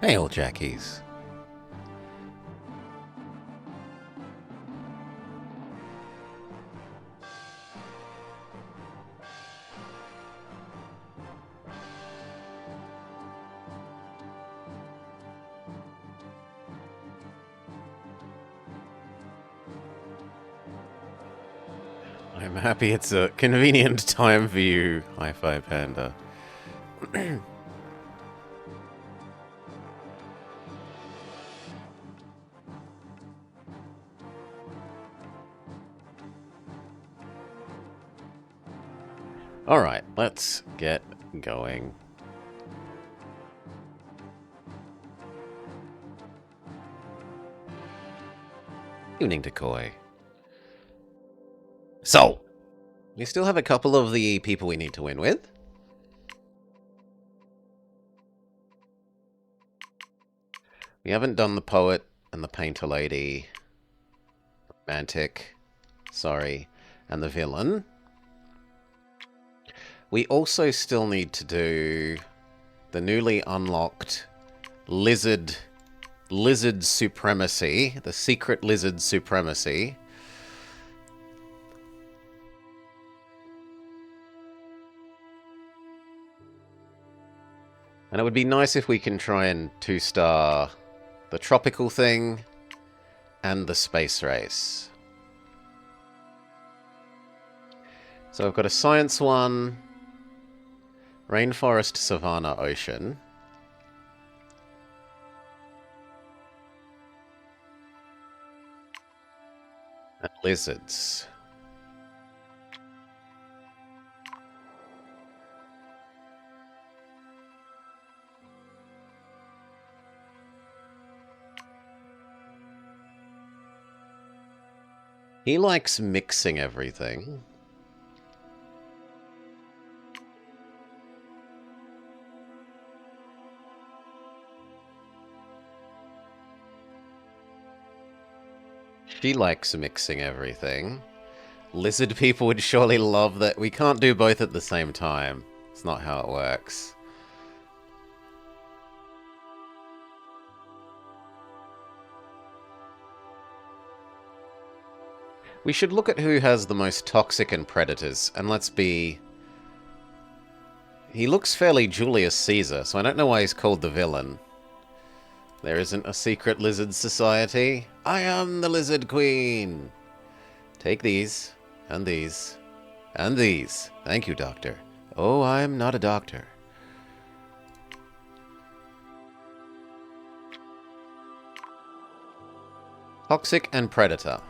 Hey, old Jackies. I'm happy it's a convenient time for you, Hi-Fi Panda. Alright, let's get going. Evening, Decoy. So, we still have a couple of the people we need to win with. We haven't done the poet and the painter lady, romantic, sorry, and the villain. We also still need to do the newly unlocked lizard supremacy, the secret lizard supremacy. And it would be nice if we can try and 2-star the tropical thing and the space race. So I've got a science one, rainforest, savanna, ocean. And lizards. He likes mixing everything. She likes mixing everything. Lizard people would surely love that. We can't do both at the same time. It's not how it works. We should look at who has the most toxic and predators, and let's be... He looks fairly Julius Caesar, so I don't know why he's called the villain. There isn't a secret lizard society. I am the Lizard Queen! Take these, and these, and these. Thank you, Doctor. Oh, I'm not a doctor. Toxic and Predator.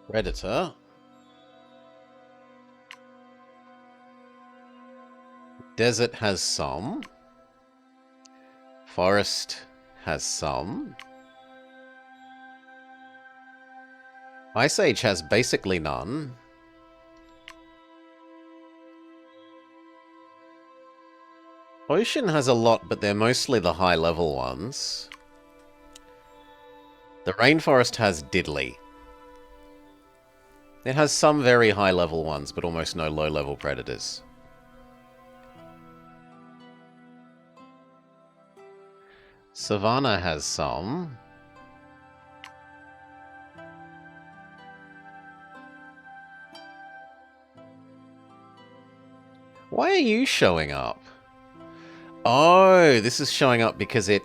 Predator. Desert has some. Forest has some. Ice Age has basically none. Ocean has a lot, but they're mostly the high-level ones. The Rainforest has diddly. It has some very high-level ones, but almost no low-level predators. Savannah has some. Why are you showing up? Oh, this is showing up because it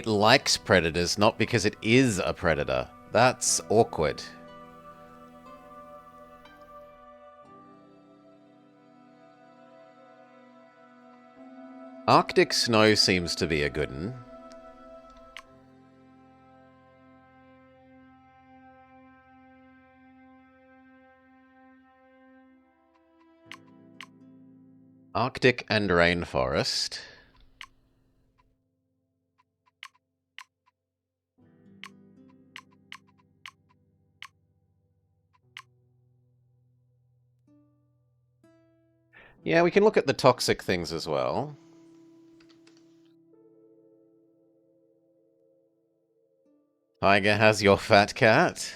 likes predators, not because it is a predator. That's awkward. Arctic snow seems to be a good one. Arctic and rainforest. Yeah, we can look at the toxic things as well. Tiger has your fat cat.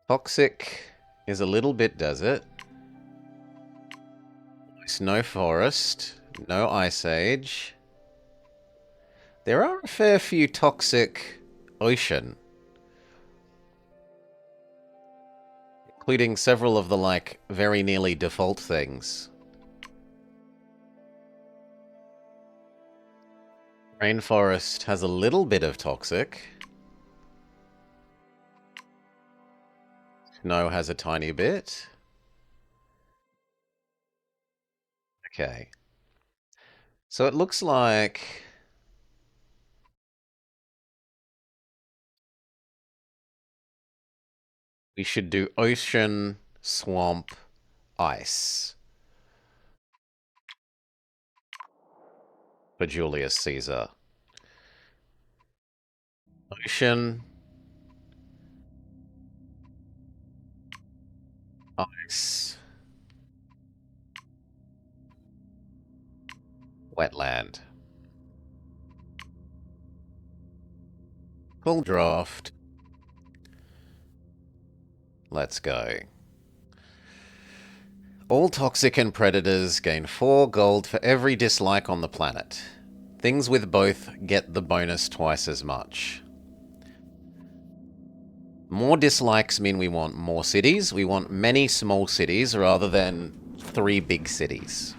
Toxic is a little bit desert. No forest. No ice age. There are a fair few toxic ocean. Including several of the, like, very nearly default things. Rainforest has a little bit of toxic. Snow has a tiny bit. Okay. So it looks like we should do ocean, swamp, ice for Julius Caesar. Ocean, ice, wetland. Full draft. Let's go. All toxic and predators gain 4 gold for every dislike on the planet. Things with both get the bonus twice as much. More dislikes mean we want more cities. We want many small cities rather than 3 big cities.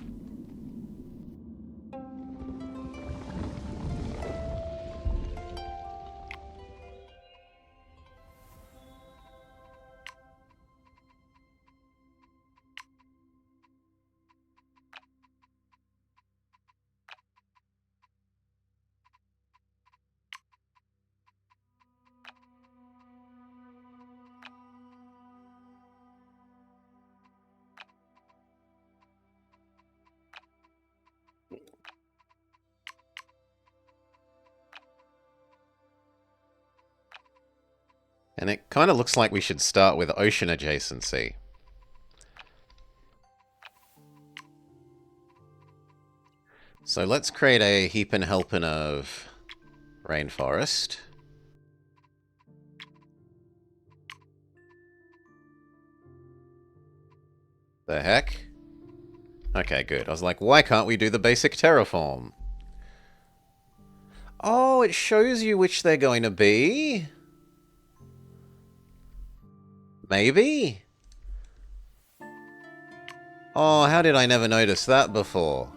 And it kind of looks like we should start with ocean adjacency. So let's create a heapin' helpin' of rainforest. The heck? Okay, good. I was like, why can't we do the basic terraform? Oh, it shows you which they're going to be? Maybe? Oh, how did I never notice that before?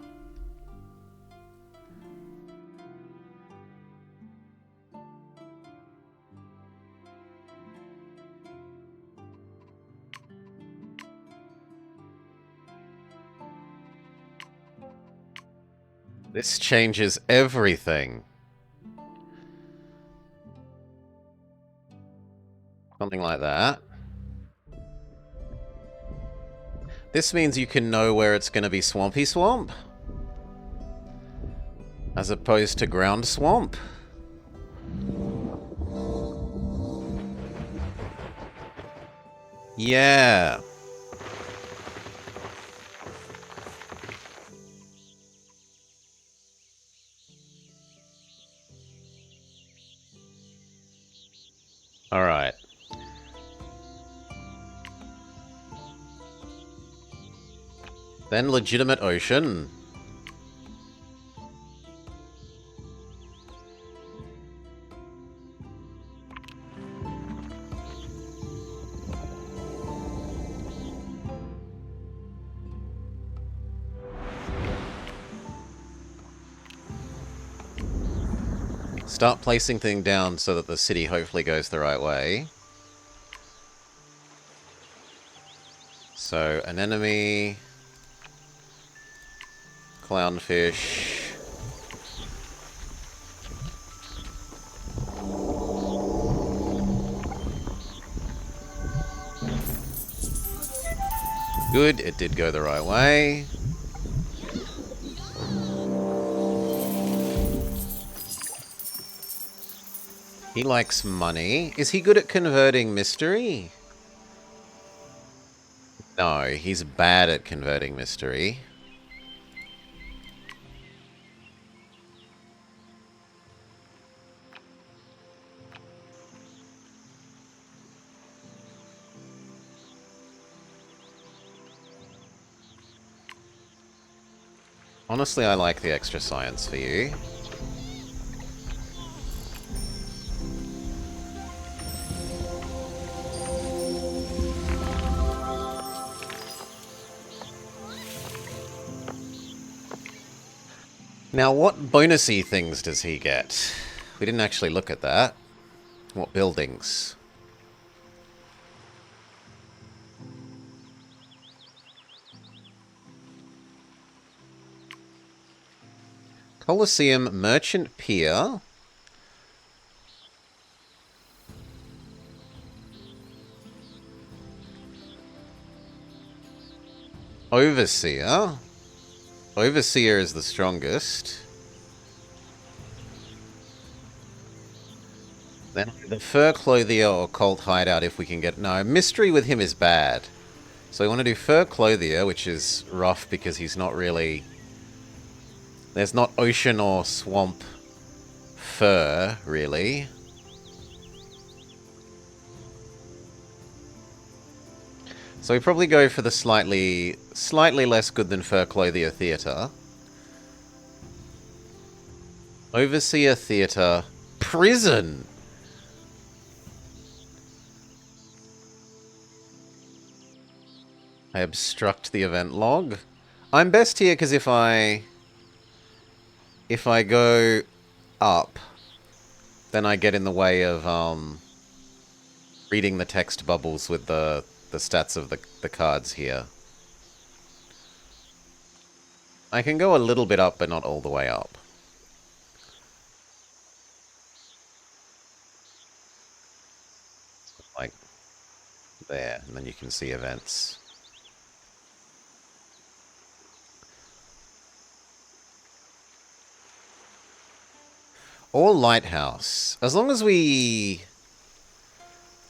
This changes everything. Something like that. This means you can know where it's going to be swampy swamp. As opposed to ground swamp. Yeah. Alright. Then legitimate ocean. Start placing things down so that the city hopefully goes the right way. So, an enemy... Clownfish... Good, it did go the right way. He likes money. Is he good at converting mystery? No, he's bad at converting mystery. Honestly, I like the extra science for you. Now, what bonusy things does he get? We didn't actually look at that. What buildings? Colosseum Merchant Pier. Overseer. Overseer is the strongest. Then the Fur Clothier or Cult Hideout if we can get... No, Mystery with him is bad. So we want to do Fur Clothier, which is rough because he's not really... There's not ocean or swamp fur, really. So we probably go for the slightly less good than Fur Clothier Theatre. Overseer Theatre. Prison! I obstruct the event log. I'm best here because if I go up, then I get in the way of reading the text bubbles with the stats of the cards here. I can go a little bit up, but not all the way up. Like there, and then you can see events. Or lighthouse. As long as we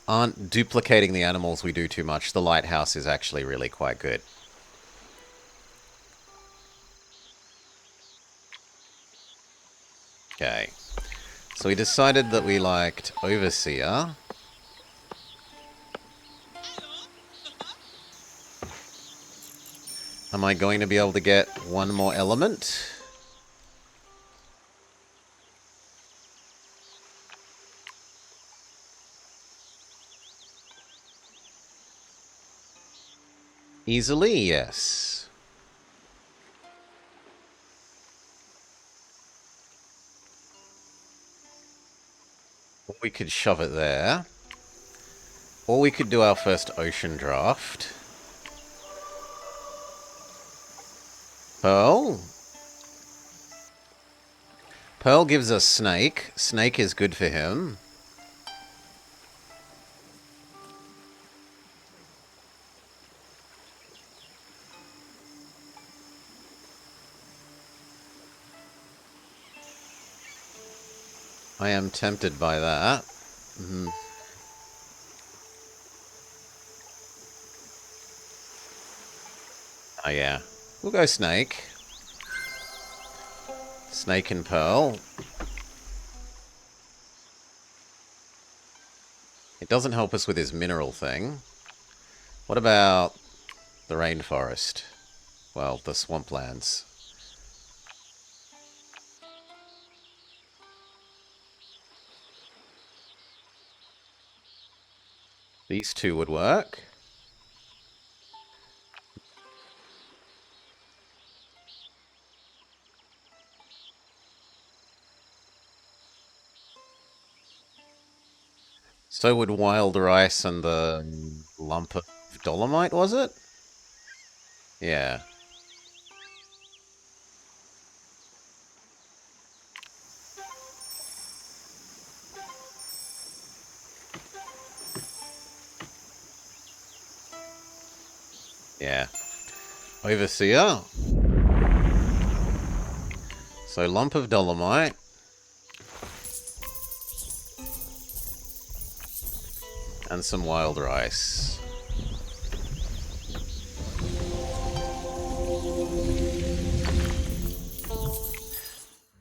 aren't duplicating the animals we do too much, the lighthouse is actually really quite good. Okay. So we decided that we liked Overseer. Am I going to be able to get one more element? Easily, yes. We could shove it there. Or we could do our first ocean draft. Pearl. Pearl gives us Snake. Snake is good for him. I am tempted by that. Mm-hmm. Oh yeah. We'll go Snake. Snake and Pearl. It doesn't help us with his mineral thing. What about the rainforest? Well, the swamplands. These two would work. So would wild rice and the lump of dolomite, was it? Yeah. Yeah. Overseer. So lump of dolomite. And some wild rice.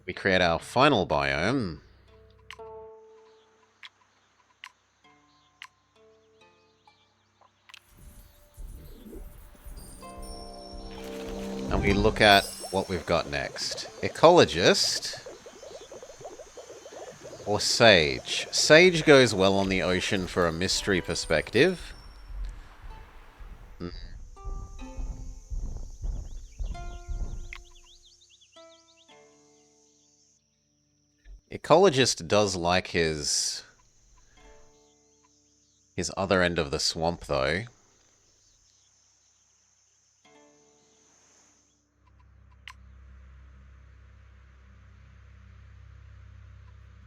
We create our final biome. And we look at what we've got next. Ecologist or Sage? Sage goes well on the ocean for a mystery perspective. Ecologist does like his other end of the swamp, though.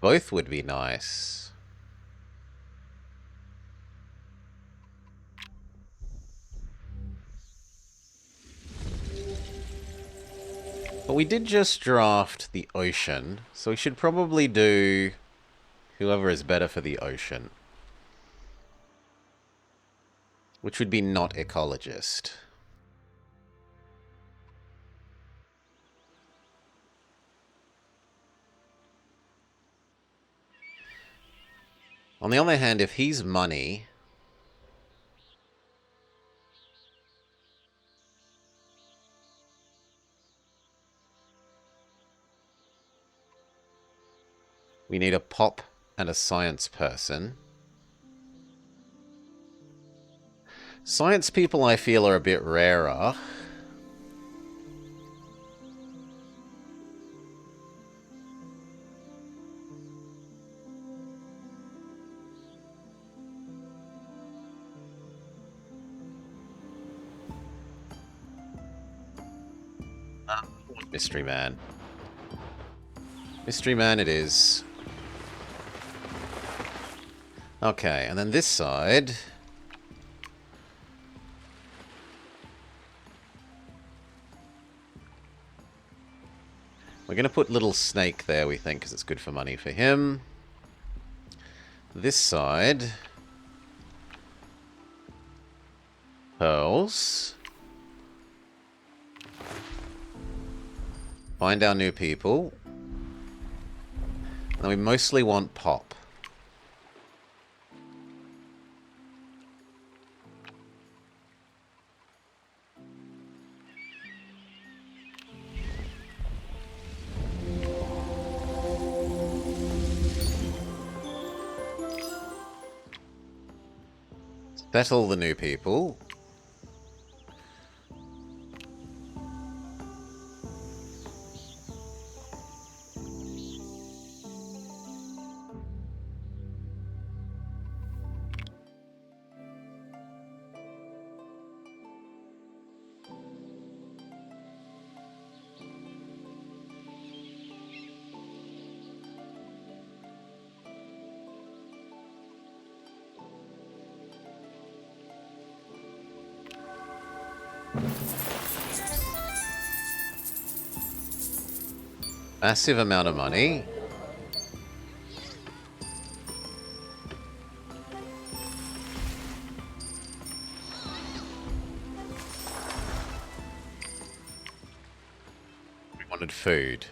Both would be nice. But we did just draft the ocean, so we should probably do whoever is better for the ocean. Which would be not ecologist. On the other hand, if he's money... we need a pop and a science person. Science people, I feel, are a bit rarer. Mystery Man. Mystery Man it is. Okay, and then this side... we're going to put Little Snake there, we think, because it's good for money for him. This side... pearls. Find our new people. And we mostly want pop. Settle the new people. Massive amount of money. We wanted food.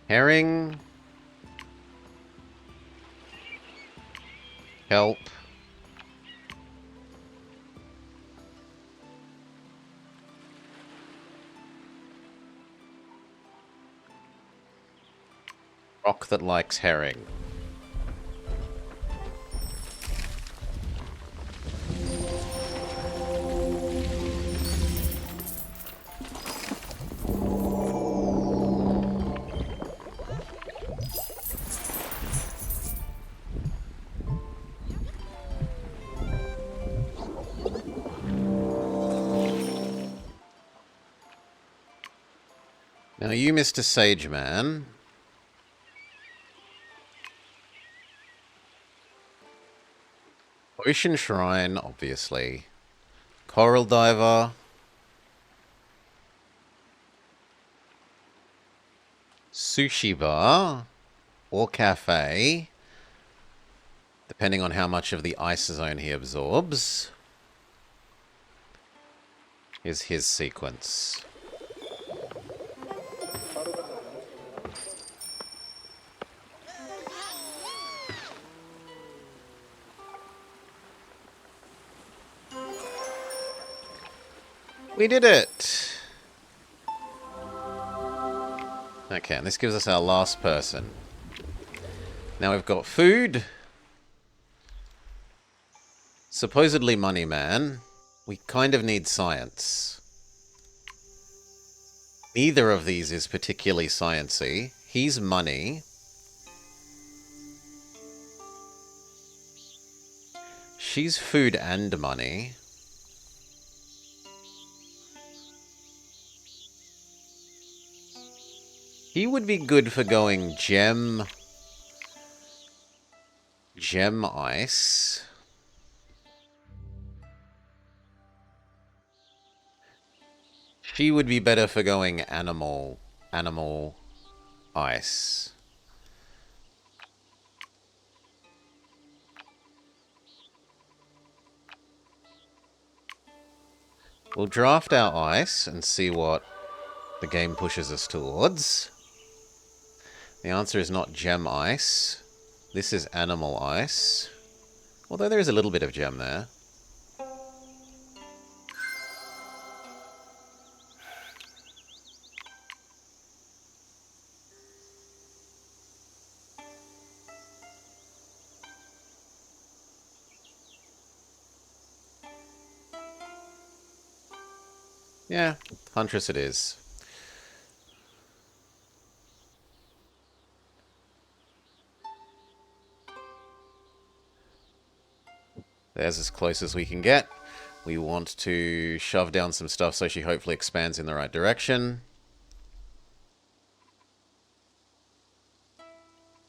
Herring. Kelp. Rock that likes herring. Now you, Mr. Sageman. Ocean Shrine, obviously. Coral Diver. Sushi Bar. Or Cafe. Depending on how much of the ice zone he absorbs. Is his sequence. We did it! Okay, and this gives us our last person. Now we've got food. Supposedly money man. We kind of need science. Neither of these is particularly sciencey. He's money. She's food and money. He would be good for going gem ice. She would be better for going animal ice. We'll draft our ice and see what the game pushes us towards. The answer is not gem ice. This is animal ice. Although there is a little bit of gem there. Yeah, Huntress it is. There's as close as we can get. We want to shove down some stuff so she hopefully expands in the right direction.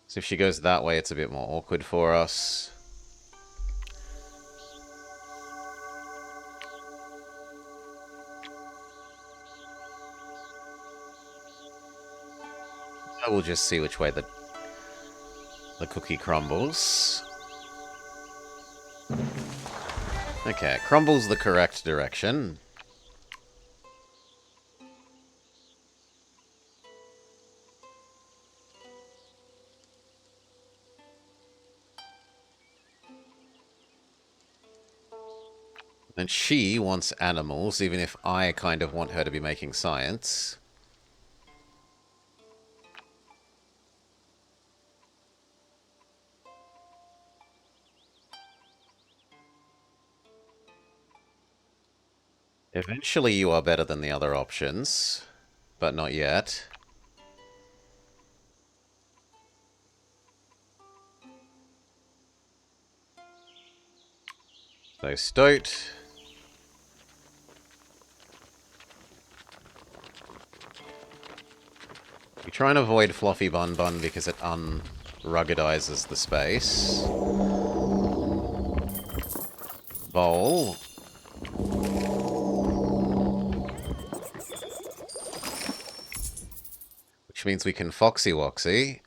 So if she goes that way, it's a bit more awkward for us. I will just see which way the cookie crumbles. Okay, crumbles the correct direction. And she wants animals, even if I kind of want her to be making science. Eventually you are better than the other options, but not yet. So Stoat. We try and avoid Fluffy Bun Bun because it unruggedizes the space. Bowl. Which means we can Foxy Woxy.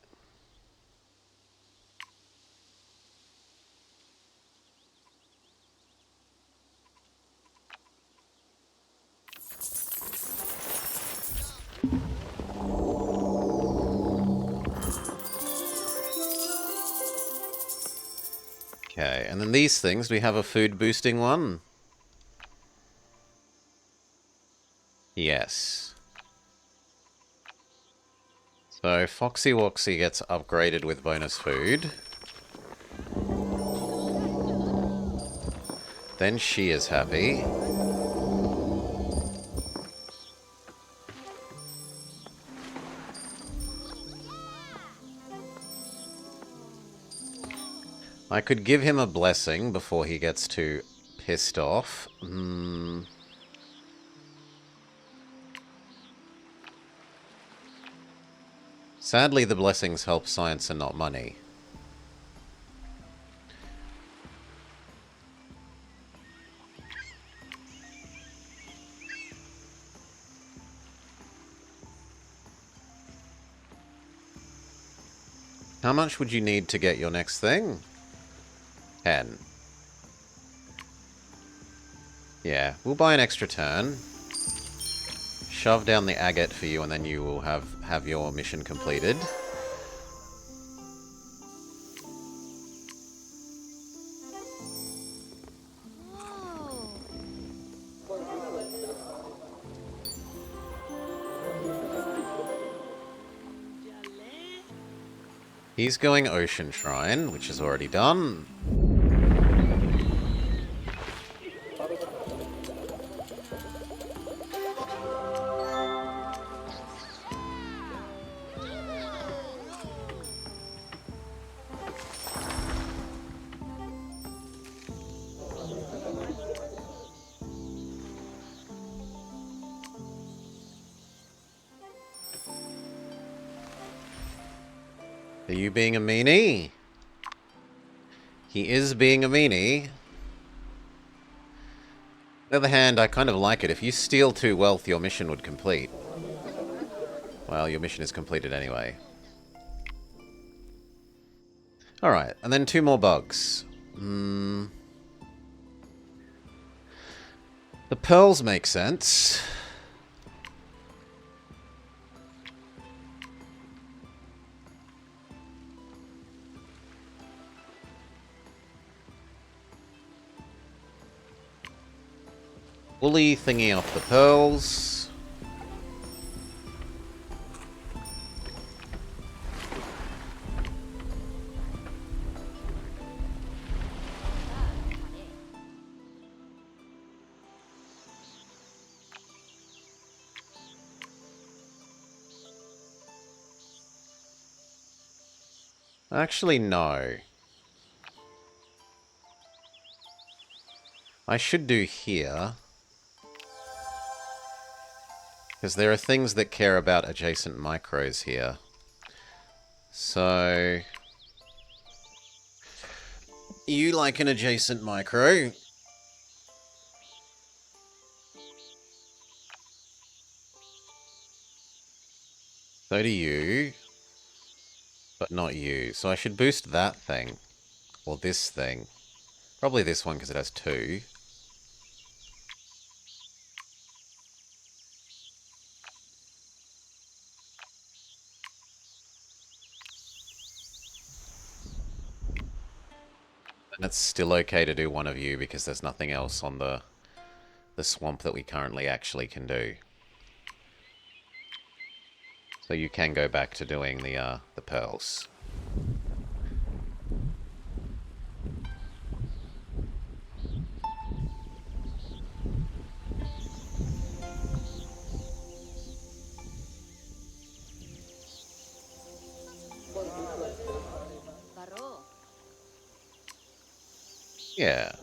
Okay, and then these things, we have a food boosting one. Yes. So Foxy Woxy gets upgraded with bonus food. Then she is happy. I could give him a blessing before he gets too pissed off. Sadly, the blessings help science and not money. How much would you need to get your next thing? 10. Yeah, we'll buy an extra turn. Shove down the agate for you, and then you will have your mission completed. He's going Ocean Shrine, which is already done. Are you being a meanie? He is being a meanie. On the other hand, I kind of like it. If you steal 2 wealth, your mission would complete. Well, your mission is completed anyway. Alright, and then 2 more bugs. The pearls make sense. Woolly thingy off the pearls. Actually, no. I should do here. Because there are things that care about adjacent micros here. So... you like an adjacent micro. So do you. But not you. So I should boost that thing. Or this thing. Probably this one because it has 2. And it's still okay to do one of you because there's nothing else on the swamp that we currently actually can do. So you can go back to doing the pearls. Yeah.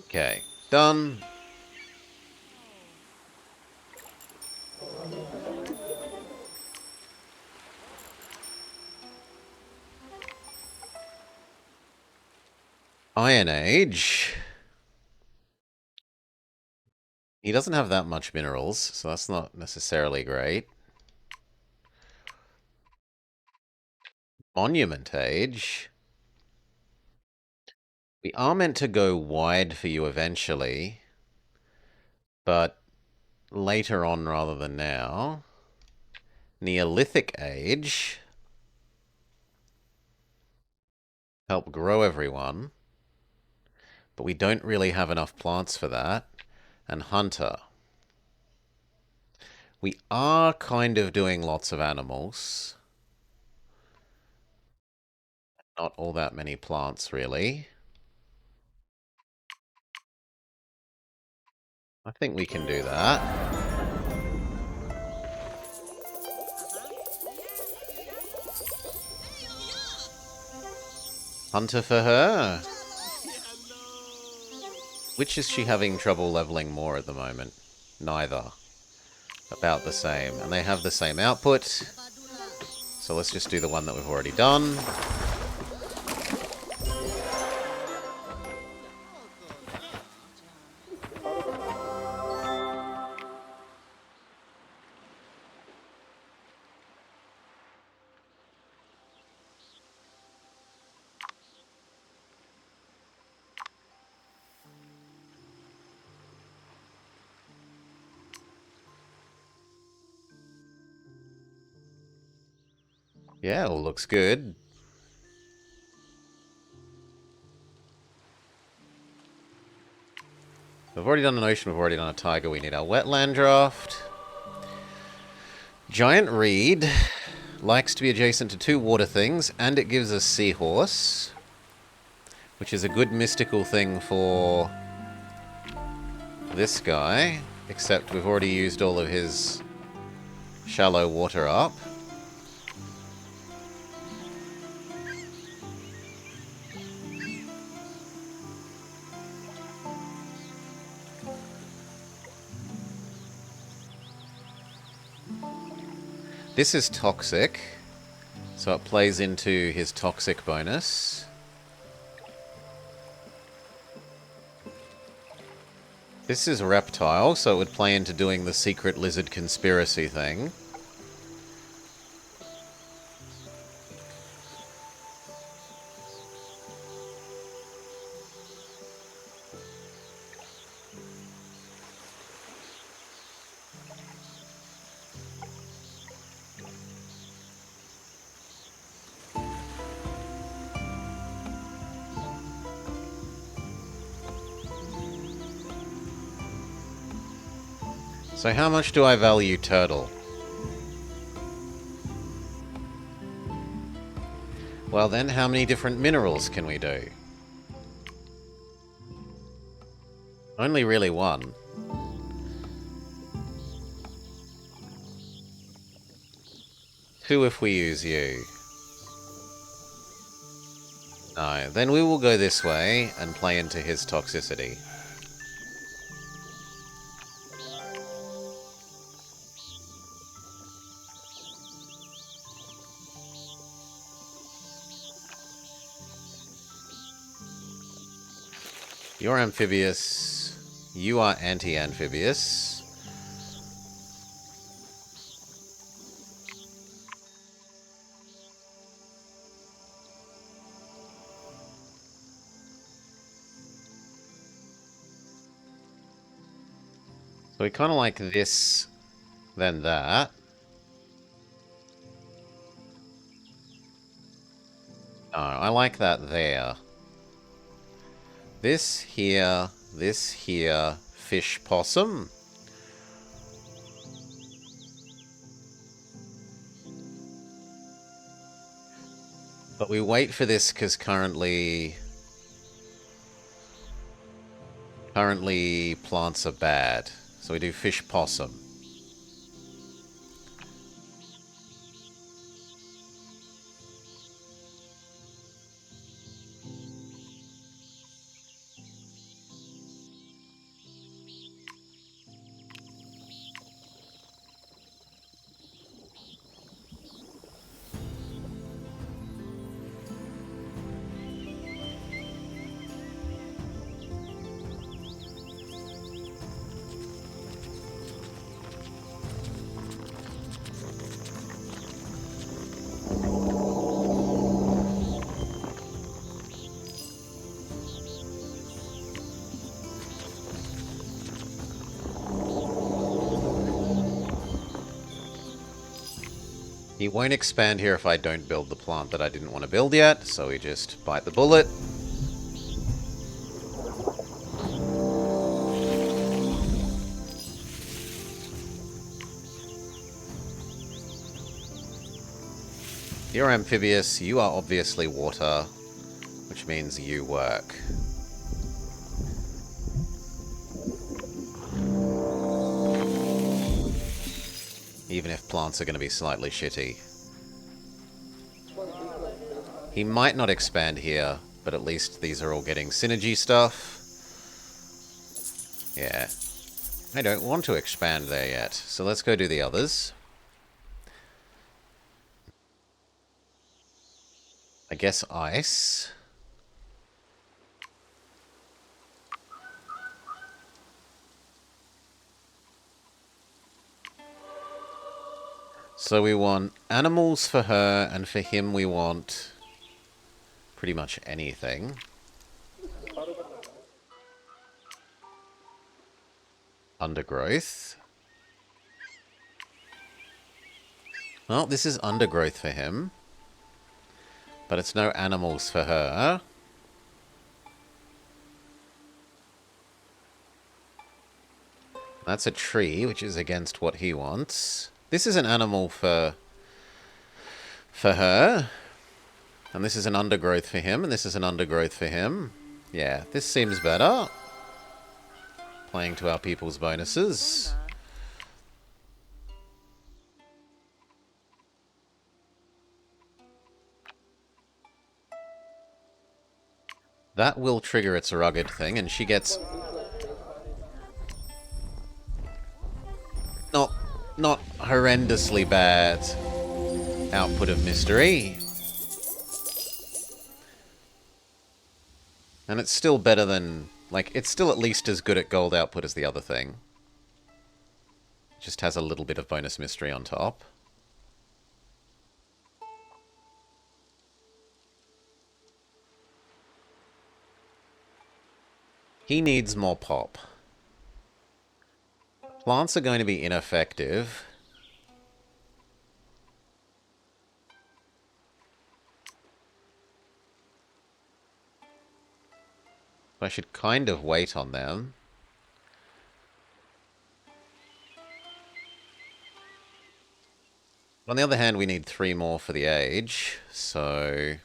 Okay. Done. Iron Age. He doesn't have that much minerals, so that's not necessarily great. Monument Age. We are meant to go wide for you eventually, but later on rather than now. Neolithic Age. Help grow everyone. But we don't really have enough plants for that. And Hunter. We are kind of doing lots of animals. Not all that many plants, really. I think we can do that. Hunter for her. Which is she having trouble leveling more at the moment? Neither. About the same. And they have the same output. So let's just do the one that we've already done. Yeah, all looks good. We've already done an ocean, we've already done a tiger. We need our wetland draft. Giant reed likes to be adjacent to 2 water things, and it gives us seahorse, which is a good mystical thing for this guy, except we've already used all of his shallow water up. This is toxic, so it plays into his toxic bonus. This is reptile, so it would play into doing the secret lizard conspiracy thing. So how much do I value turtle? Well then, how many different minerals can we do? Only really one. Two if we use you. No, then we will go this way and play into his toxicity. You're amphibious. You are anti-amphibious. So we kind of like this, then that. No, I like that there. This here, fish possum. But we wait for this because currently plants are bad. So we do fish possum. He won't expand here if I don't build the plant that I didn't want to build yet, so we just bite the bullet. You're amphibious, you are obviously water, which means you work. Even if plants are going to be slightly shitty. He might not expand here, but at least these are all getting synergy stuff. Yeah. I don't want to expand there yet, so let's go do the others. I guess ice. So we want animals for her, and for him we want pretty much anything. Undergrowth. Well, this is undergrowth for him. But it's no animals for her. That's a tree, which is against what he wants. This is an animal for her. And this is an undergrowth for him, and this is an undergrowth for him. Yeah, this seems better. Playing to our people's bonuses. That will trigger its rugged thing, and she gets... Not horrendously bad output of mystery. And it's still better than... Like, it's still at least as good at gold output as the other thing. It just has a little bit of bonus mystery on top. He needs more pop. Plants are going to be ineffective. I should kind of wait on them. On the other hand, we need 3 more for the age, so...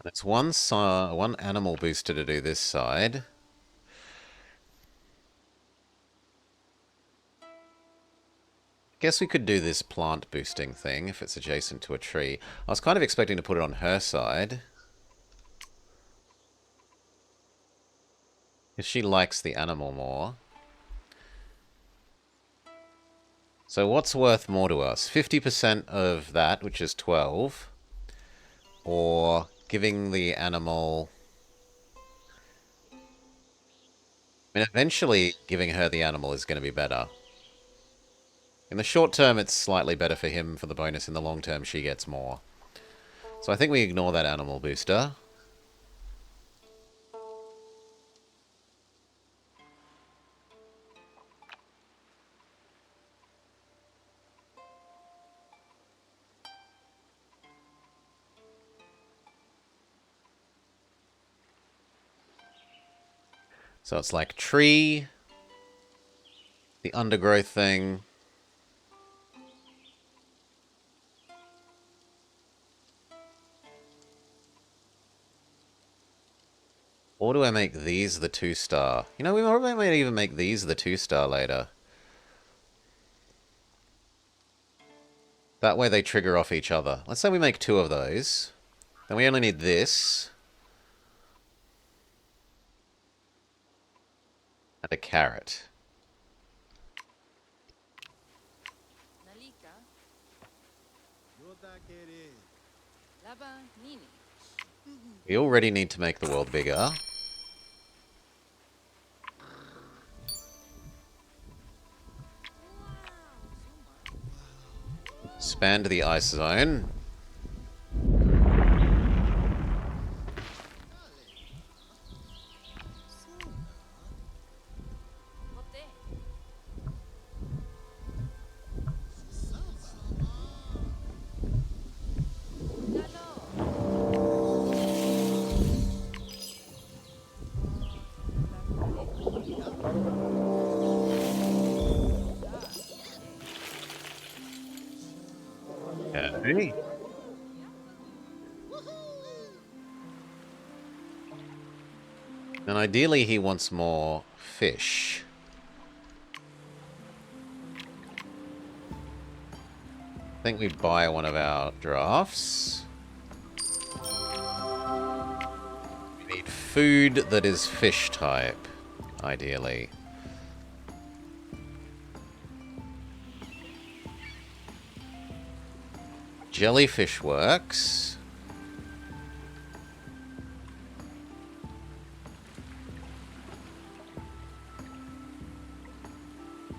It's one animal booster to do this side. Guess we could do this plant boosting thing if it's adjacent to a tree. I was kind of expecting to put it on her side. If she likes the animal more. So what's worth more to us? 50% of that, which is 12. Or giving the animal... I mean, eventually giving her the animal is going to be better. In the short term, it's slightly better for him for the bonus. In the long term, she gets more. So I think we ignore that animal booster. So it's like tree, the undergrowth thing. Or do I make these the 2-star? You know, we probably might even make these the 2-star later. That way they trigger off each other. Let's say we make 2 of those. Then we only need this. And a carrot. We already need to make the world bigger. Expand the ice zone. Okay. And ideally he wants more fish. I think we buy one of our drafts. We need food that is fish type, ideally. Jellyfish works.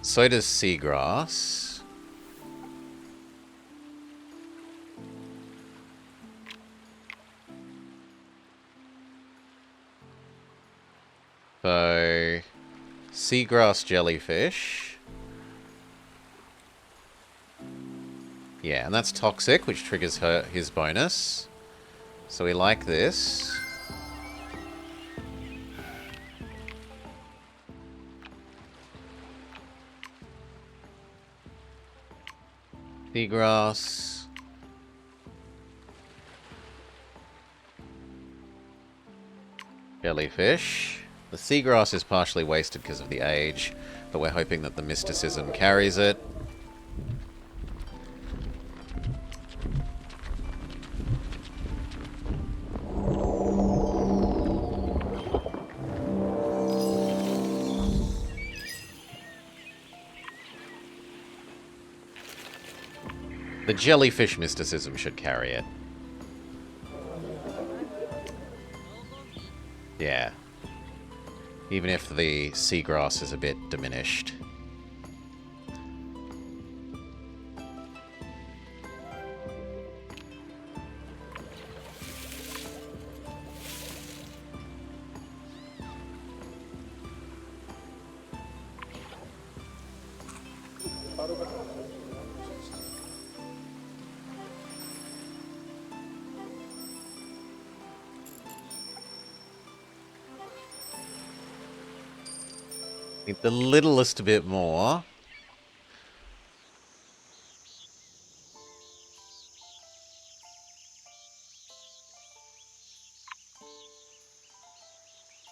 So does seagrass. So, seagrass jellyfish. Yeah, and that's toxic, which triggers his bonus. So we like this. Seagrass. Jellyfish. The seagrass is partially wasted because of the age, but we're hoping that the mysticism carries it. The jellyfish mysticism should carry it. Yeah. Even if the seagrass is a bit diminished. Need the littlest bit more.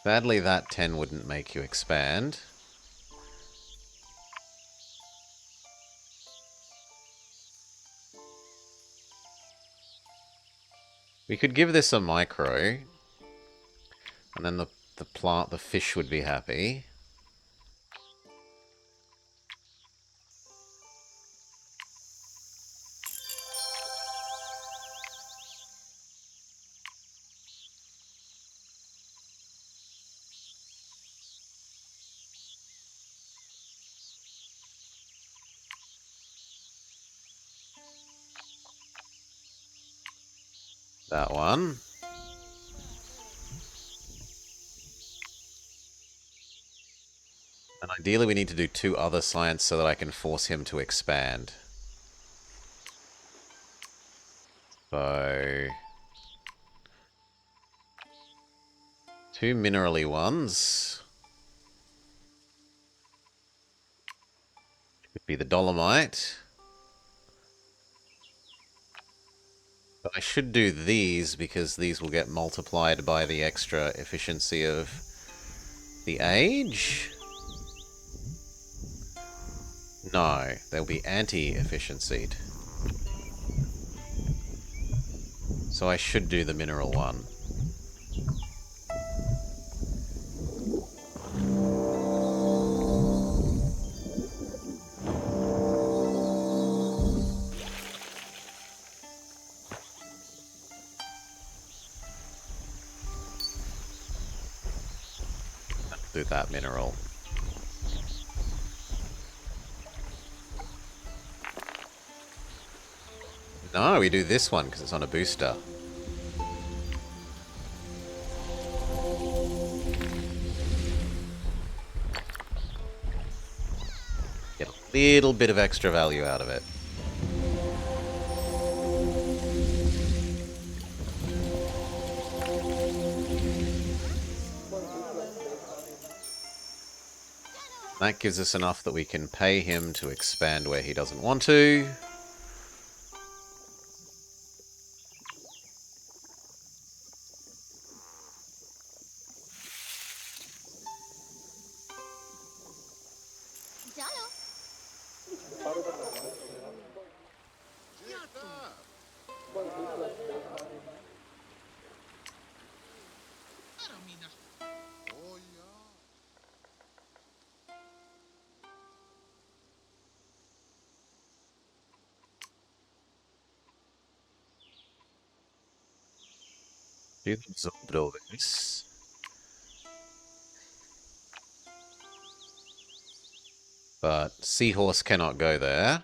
Sadly, that 10 wouldn't make you expand. We could give this a micro. And then the fish would be happy. That one. And ideally we need to do 2 other science so that I can force him to expand. So... 2 minerally ones. Could be the dolomite. But I should do these because these will get multiplied by the extra efficiency of the age. No, they'll be anti-efficiencyed. So I should do the mineral one. Do that mineral. No, we do this one because it's on a booster. Get a little bit of extra value out of it. That gives us enough that we can pay him to expand where he doesn't want to. You've absorbed all this. But Seahorse cannot go there.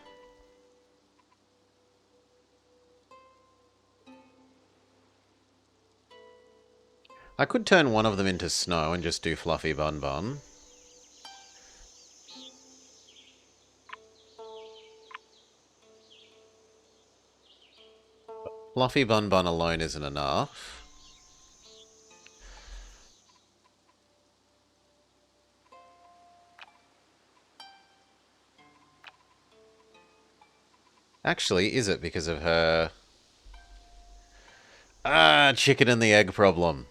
I could turn one of them into snow and just do Fluffy Bun Bun. Fluffy Bun Bun alone isn't enough. Actually, is it because of her... Ah, chicken and the egg problem.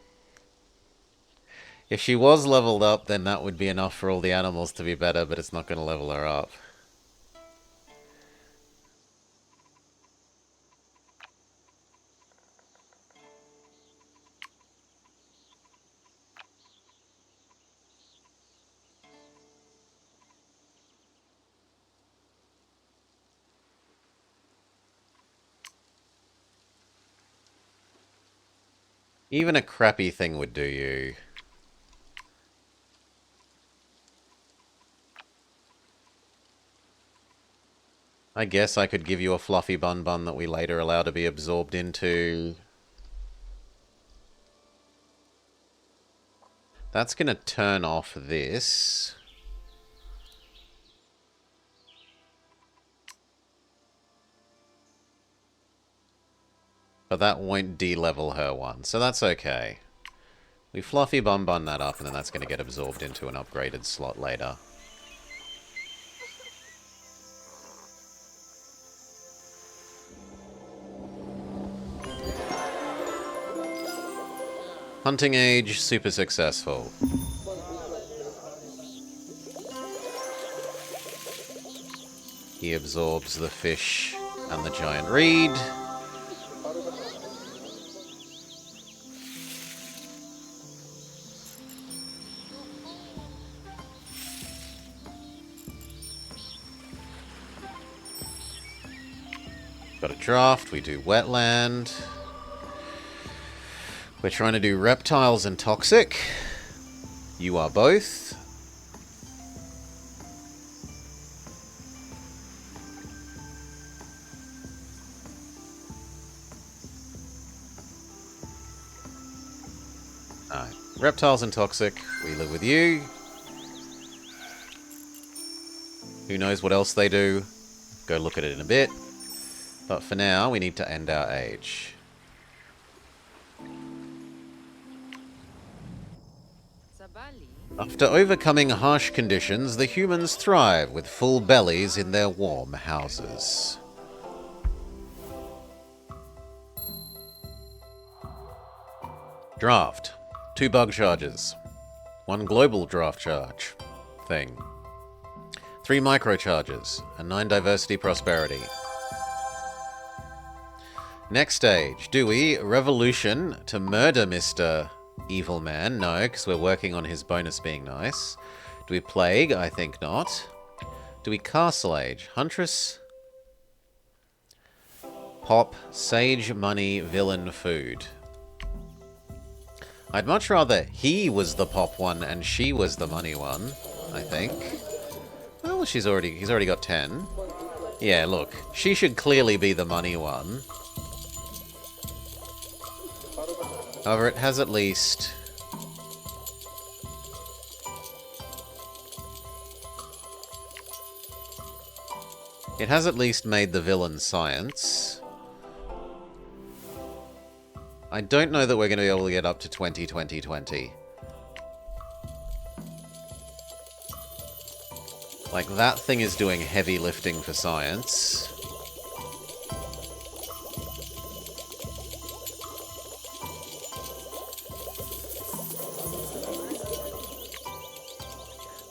If she was leveled up, then that would be enough for all the animals to be better, but it's not going to level her up. Even a crappy thing would do you. I guess I could give you a fluffy bun bun that we later allow to be absorbed into. That's going to turn off this. But that won't de-level her one, so that's okay. We fluffy bun bun that up, and then that's going to get absorbed into an upgraded slot later. Hunting age, super successful. He absorbs the fish and the giant reed. Got a draft, we do wetland. We're trying to do reptiles and toxic. You are both. Alright, reptiles and toxic, we live with you. Who knows what else they do? Go look at it in a bit. But for now, we need to end our age. After overcoming harsh conditions, the humans thrive with full bellies in their warm houses. Draft. 2 bug charges. 1 global draft charge. Thing. 3 micro charges. And 9 diversity prosperity. Next stage. Do we revolution to murder Mr. Evil Man? No, because we're working on his bonus being nice. Do we plague? I think not. Do we castle age? Huntress, pop, sage, money, villain, food. I'd much rather he was the pop one and she was the money one, I think. Well, he's already got 10. Yeah, look, she should clearly be the money one. However, it has at least... It has at least made the villain science. I don't know that we're going to be able to get up to 20, 20, 20. Like, that thing is doing heavy lifting for science.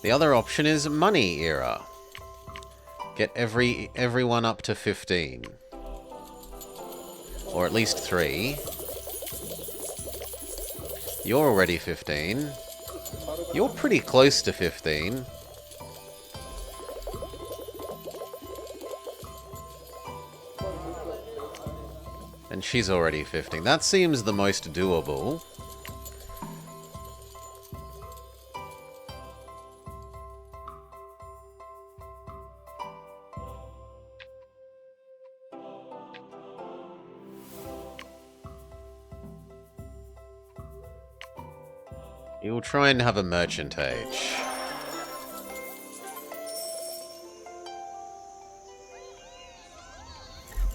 The other option is money era. Get everyone up to 15. Or at least 3. You're already 15. You're pretty close to 15. And she's already 15. That seems the most doable. You'll try and have a merchant age.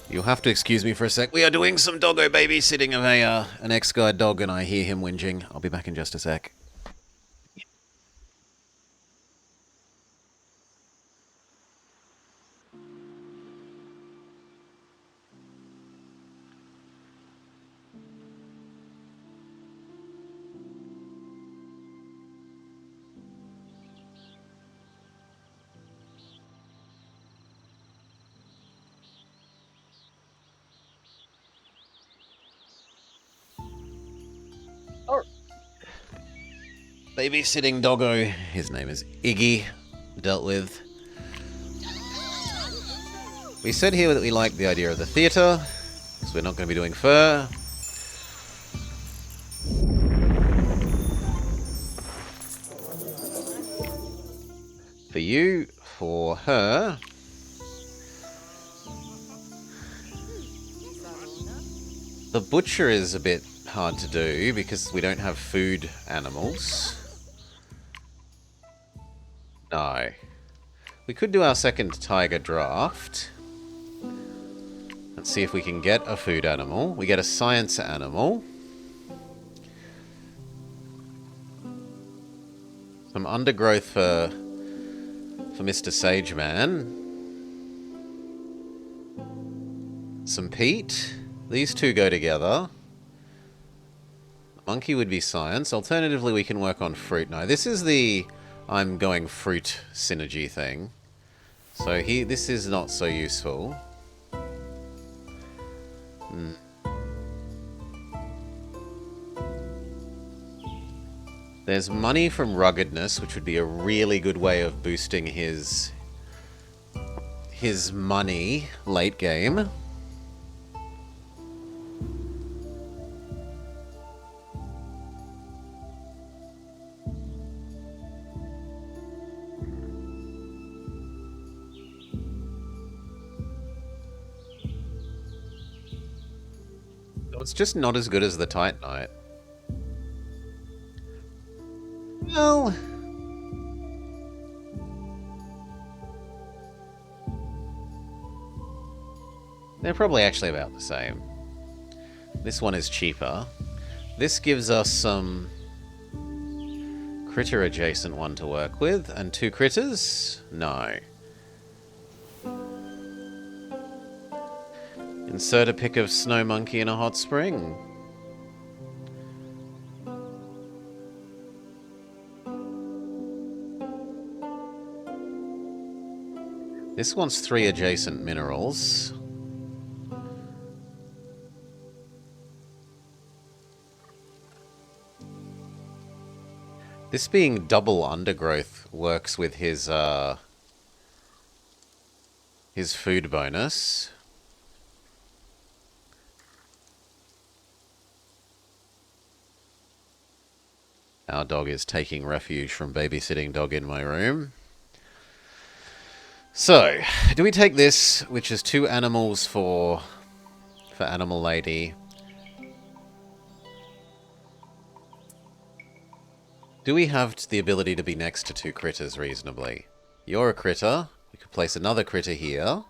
You'll have to excuse me for a sec. We are doing some doggo babysitting of an ex-guide dog, and I hear him whinging. I'll be back in just a sec. Babysitting doggo. His name is Iggy. Dealt with. We said here that we like the idea of the theatre, so we're not going to be doing fur. For you, for her. The butcher is a bit hard to do because we don't have food animals. No. We could do our second tiger draft. Let's see if we can get a food animal. We get a science animal. Some undergrowth for Mr. Sageman. Some peat. These two go together. Monkey would be science. Alternatively, we can work on fruit. No, this is the I'm going fruit synergy thing. So this is not so useful. There's money from ruggedness, which would be a really good way of boosting his money late game. It's just not as good as the Titanite. Well, they're probably actually about the same. This one is cheaper. This gives us some critter adjacent one to work with, and 2 critters? No. Insert a pick of snow monkey in a hot spring. This wants 3 adjacent minerals. This being double undergrowth works with his food bonus. Our dog is taking refuge from babysitting dog in my room. So, do we take this, which is 2 animals for Animal Lady? Do we have the ability to be next to 2 critters reasonably? You're a critter. We could place another critter here.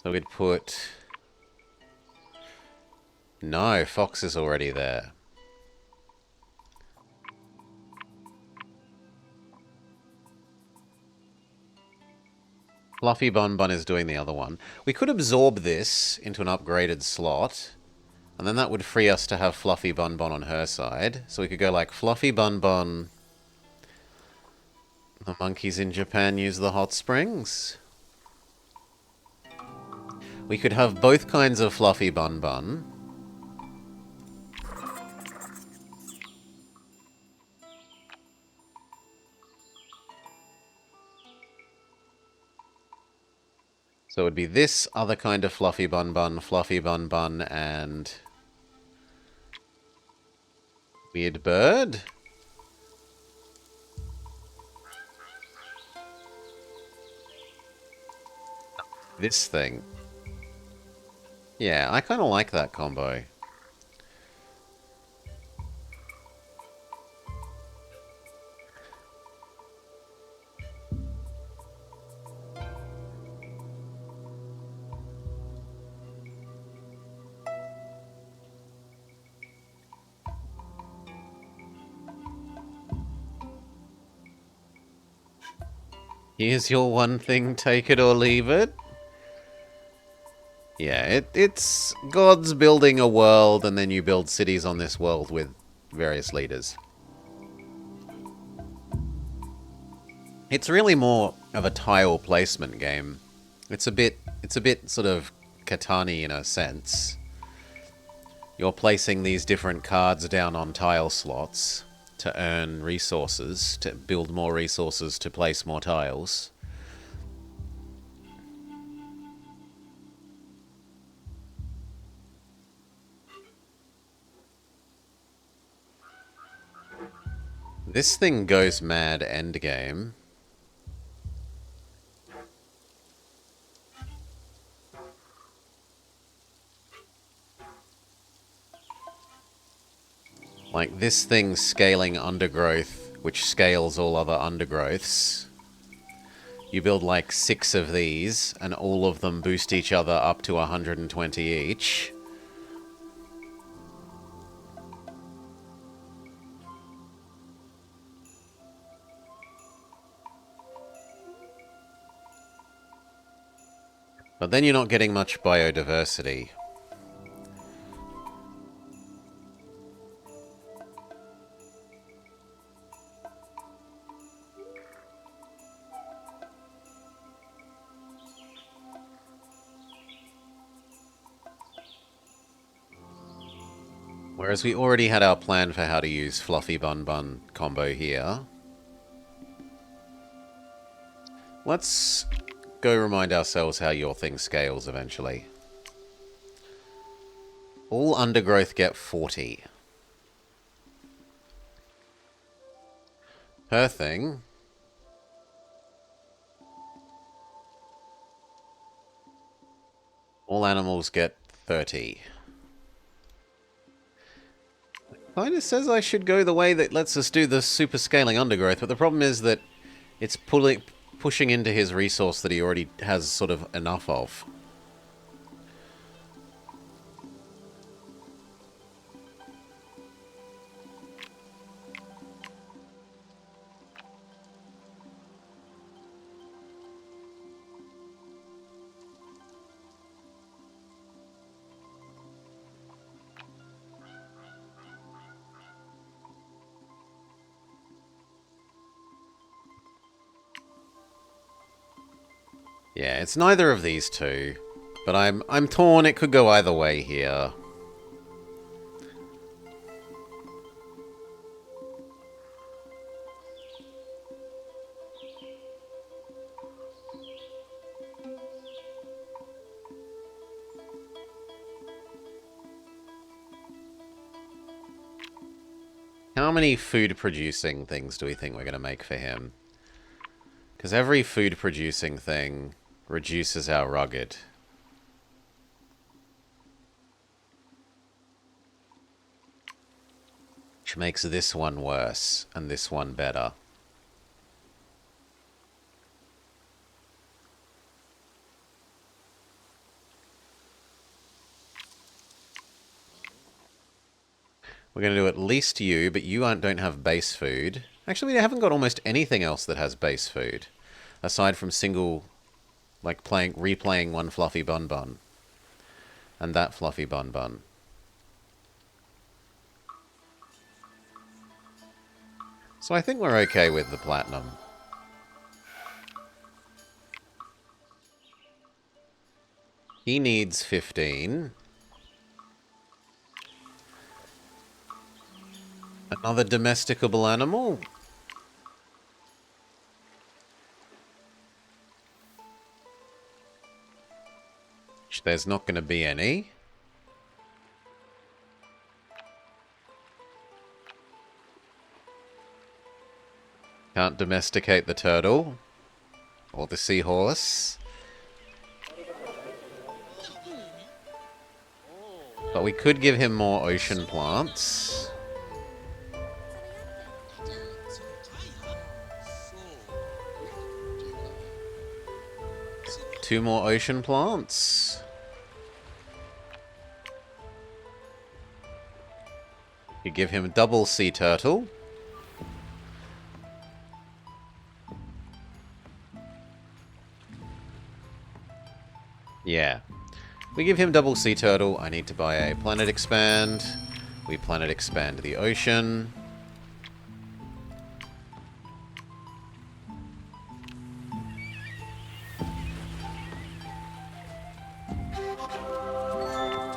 So we'd put... No, Fox is already there. Fluffy Bun Bun is doing the other one. We could absorb this into an upgraded slot, and then that would free us to have Fluffy Bun Bun on her side. So we could go like Fluffy Bun Bun. The monkeys in Japan use the hot springs. We could have both kinds of Fluffy Bun Bun. So it would be this other kind of Fluffy Bun Bun, and... Weird Bird? This thing. Yeah, I kind of like that combo. Here's your one thing, take it or leave it. Yeah, it's gods building a world, and then you build cities on this world with various leaders. It's really more of a tile placement game. It's a bit sort of Catani in a sense. You're placing these different cards down on tile slots to earn resources, to build more resources to place more tiles. This thing goes mad endgame. Like, this thing scaling undergrowth, which scales all other undergrowths. You build like 6 of these, and all of them boost each other up to 120 each. But then you're not getting much biodiversity. Whereas we already had our plan for how to use Fluffy Bun Bun combo here. Let's go remind ourselves how your thing scales eventually. All undergrowth get 40. Per thing. All animals get 30. Kinda says I should go the way that lets us do the super scaling undergrowth, but the problem is that it's pushing into his resource that he already has sort of enough of. Yeah, it's neither of these two. But I'm torn, it could go either way here. How many food-producing things do we think we're going to make for him? Because every food-producing thing reduces our rugged. Which makes this one worse, and this one better. We're going to do at least you, but you don't have base food. Actually, we haven't got almost anything else that has base food. Aside from single, like replaying one Fluffy Bun Bun. And that Fluffy Bun Bun. So I think we're okay with the platinum. He needs 15. Another domesticable animal? Which there's not going to be any. Can't domesticate the turtle. Or the seahorse. But we could give him more ocean plants. Two more ocean plants. You give him a double sea turtle. Yeah. We give him double sea turtle. I need to buy a planet expand. We planet expand the ocean.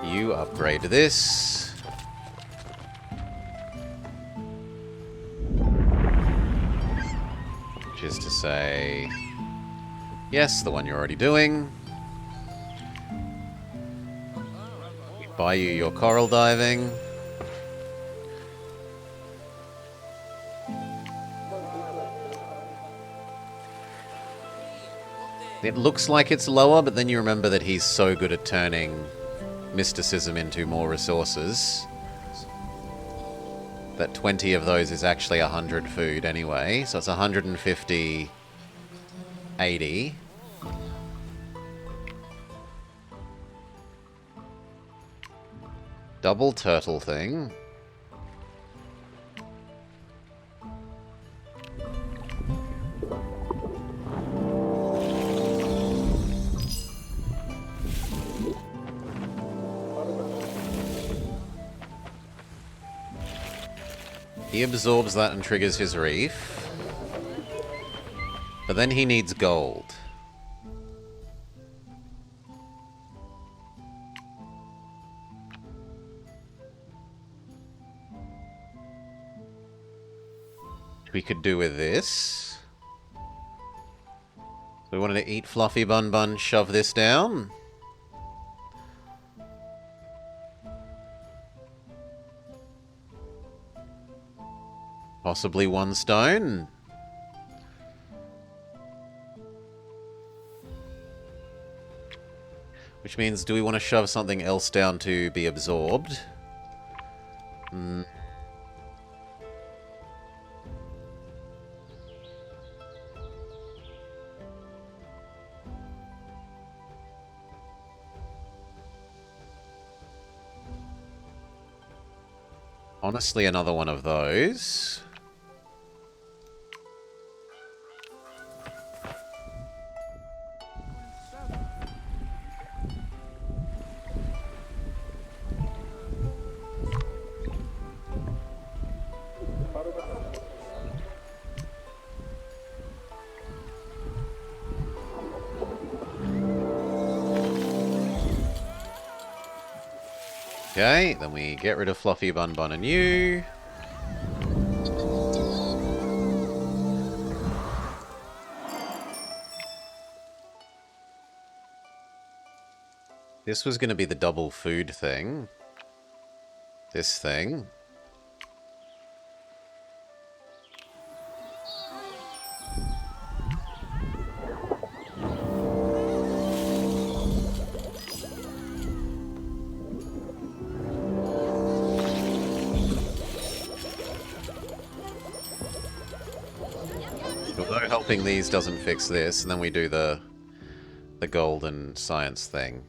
You upgrade this. Which is to say... Yes, the one you're already doing. We buy you your coral diving. It looks like it's lower, but then you remember that he's so good at turning mysticism into more resources that 20 of those is actually 100 food anyway, so it's 150, 80. Double turtle thing. He absorbs that and triggers his reef. But then he needs gold. We could do with this. We wanted to eat Fluffy Bun Bun, shove this down. Possibly one stone. Which means, do we want to shove something else down to be absorbed? Honestly, another one of those. Okay, then we get rid of Fluffy Bun Bun and you. This was going to be the double food thing. This thing. Although helping these doesn't fix this, and then we do the golden science thing.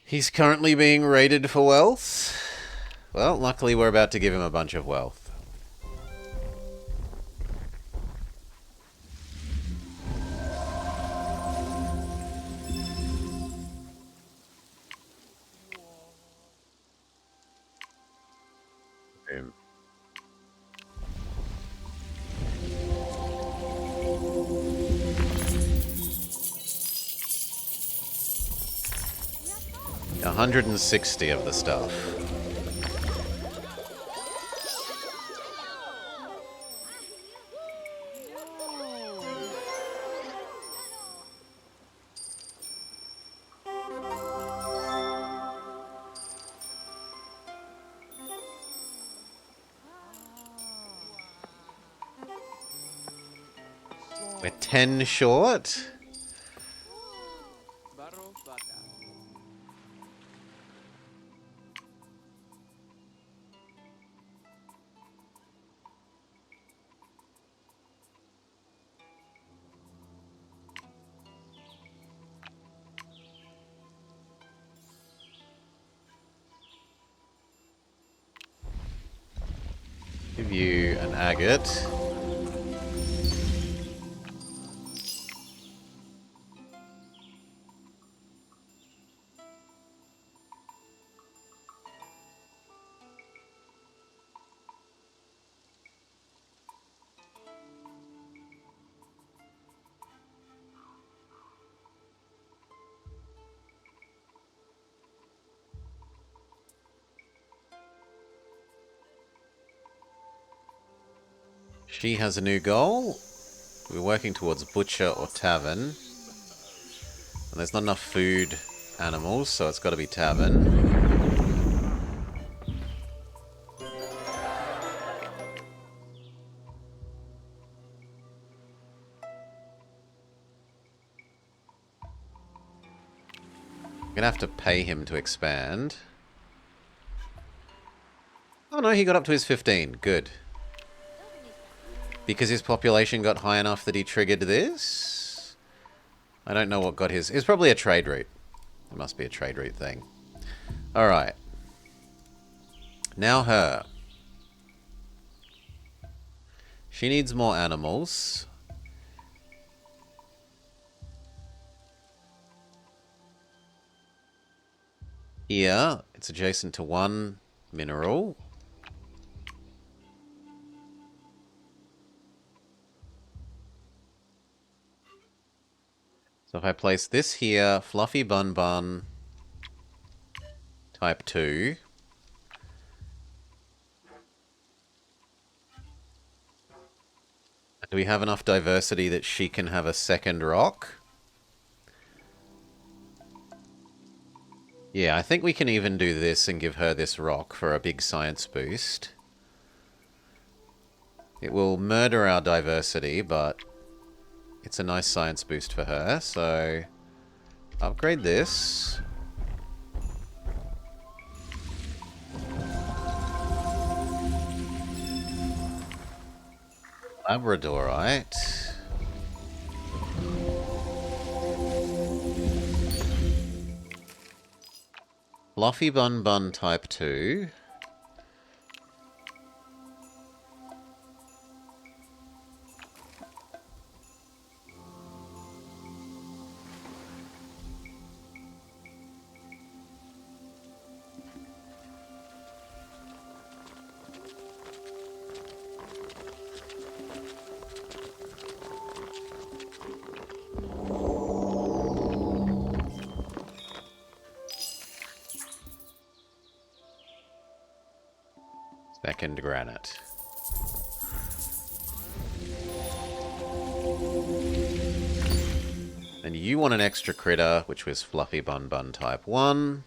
He's currently being rated for wealth. Well, luckily we're about to give him a bunch of wealth. Boom. 160 of the stuff. We're 10 short. Give you an agate. She has a new goal. We're working towards butcher or tavern. And there's not enough food animals, so it's got to be tavern. I'm gonna have to pay him to expand. Oh no, he got up to his 15. Good. Because his population got high enough that he triggered this? I don't know what got his... It's probably a trade route. It must be a trade route thing. Alright. Now her. She needs more animals. Here, it's adjacent to one mineral. So if I place this here, Fluffy Bun Bun, type 2. Do we have enough diversity that she can have a second rock? Yeah, I think we can even do this and give her this rock for a big science boost. It will murder our diversity, but it's a nice science boost for her, so upgrade this. Labradorite. Fluffy Bun Bun type 2. Second granite. And you want an extra critter, which was Fluffy Bun Bun type 1.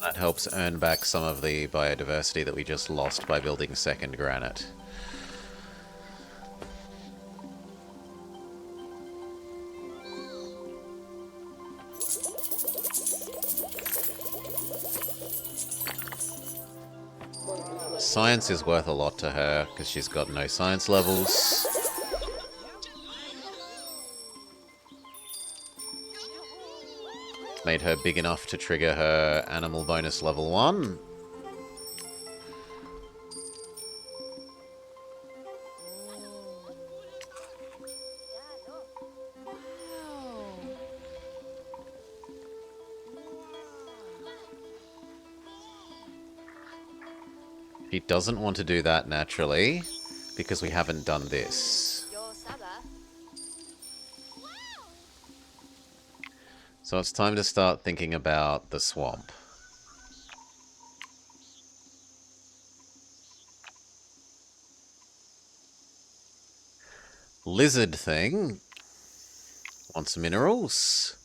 That helps earn back some of the biodiversity that we just lost by building second granite. Science is worth a lot to her, because she's got no science levels. Made her big enough to trigger her animal bonus level 1. He doesn't want to do that naturally, because we haven't done this. So it's time to start thinking about the swamp. Lizard thing wants minerals.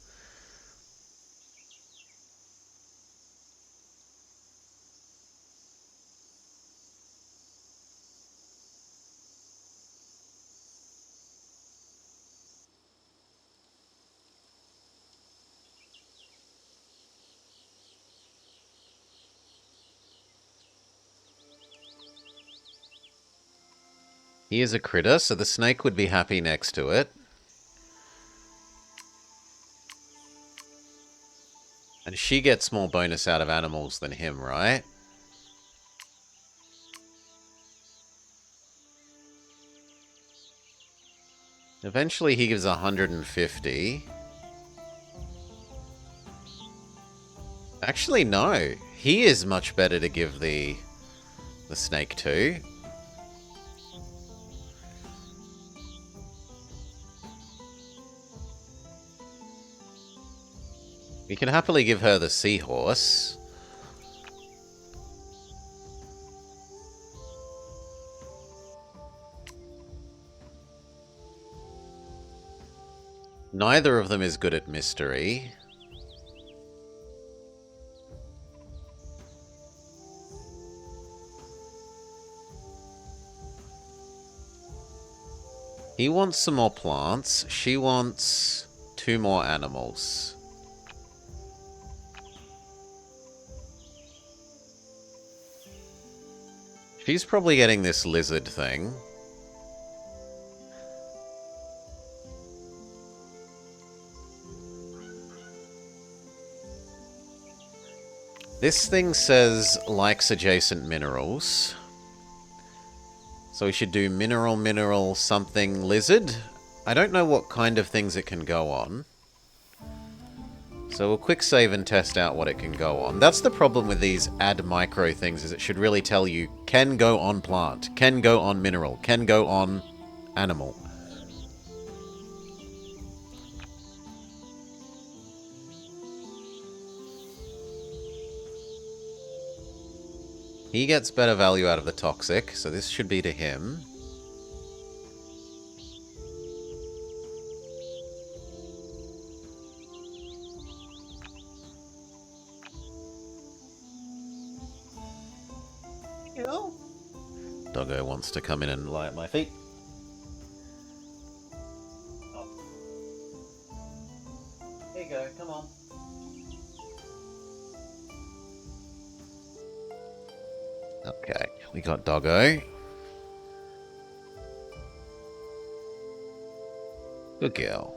He is a critter, so the snake would be happy next to it. And she gets more bonus out of animals than him, right? Eventually he gives 150. Actually, no. He is much better to give the snake to. We can happily give her the seahorse. Neither of them is good at mystery. He wants some more plants. She wants 2 more animals. She's probably getting this lizard thing. This thing says likes adjacent minerals. So we should do mineral, something, lizard. I don't know what kind of things it can go on. So we'll quick save and test out what it can go on. That's the problem with these add micro things, is it should really tell you can go on plant, can go on mineral, can go on animal. He gets better value out of the toxic, so this should be to him. Doggo wants to come in and lie at my feet. Oh. Here you go, come on. Okay, we got Doggo. Good girl.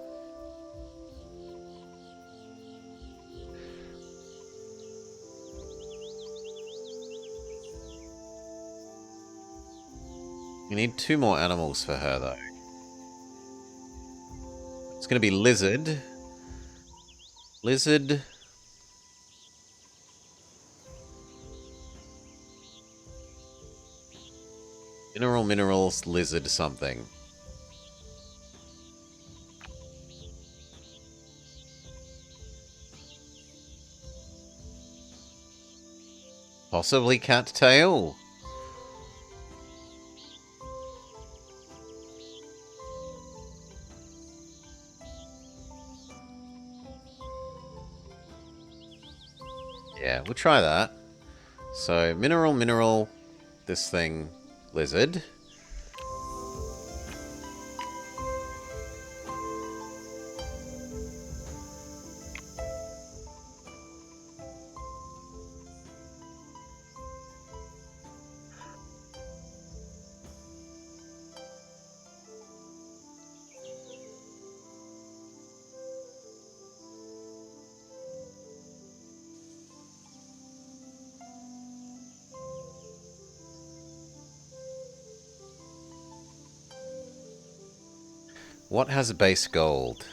We need 2 more animals for her, though. It's going to be lizard. Lizard. Minerals, lizard, something. Possibly cattail. Yeah, we'll try that. So, mineral, this thing, lizard. What has base gold?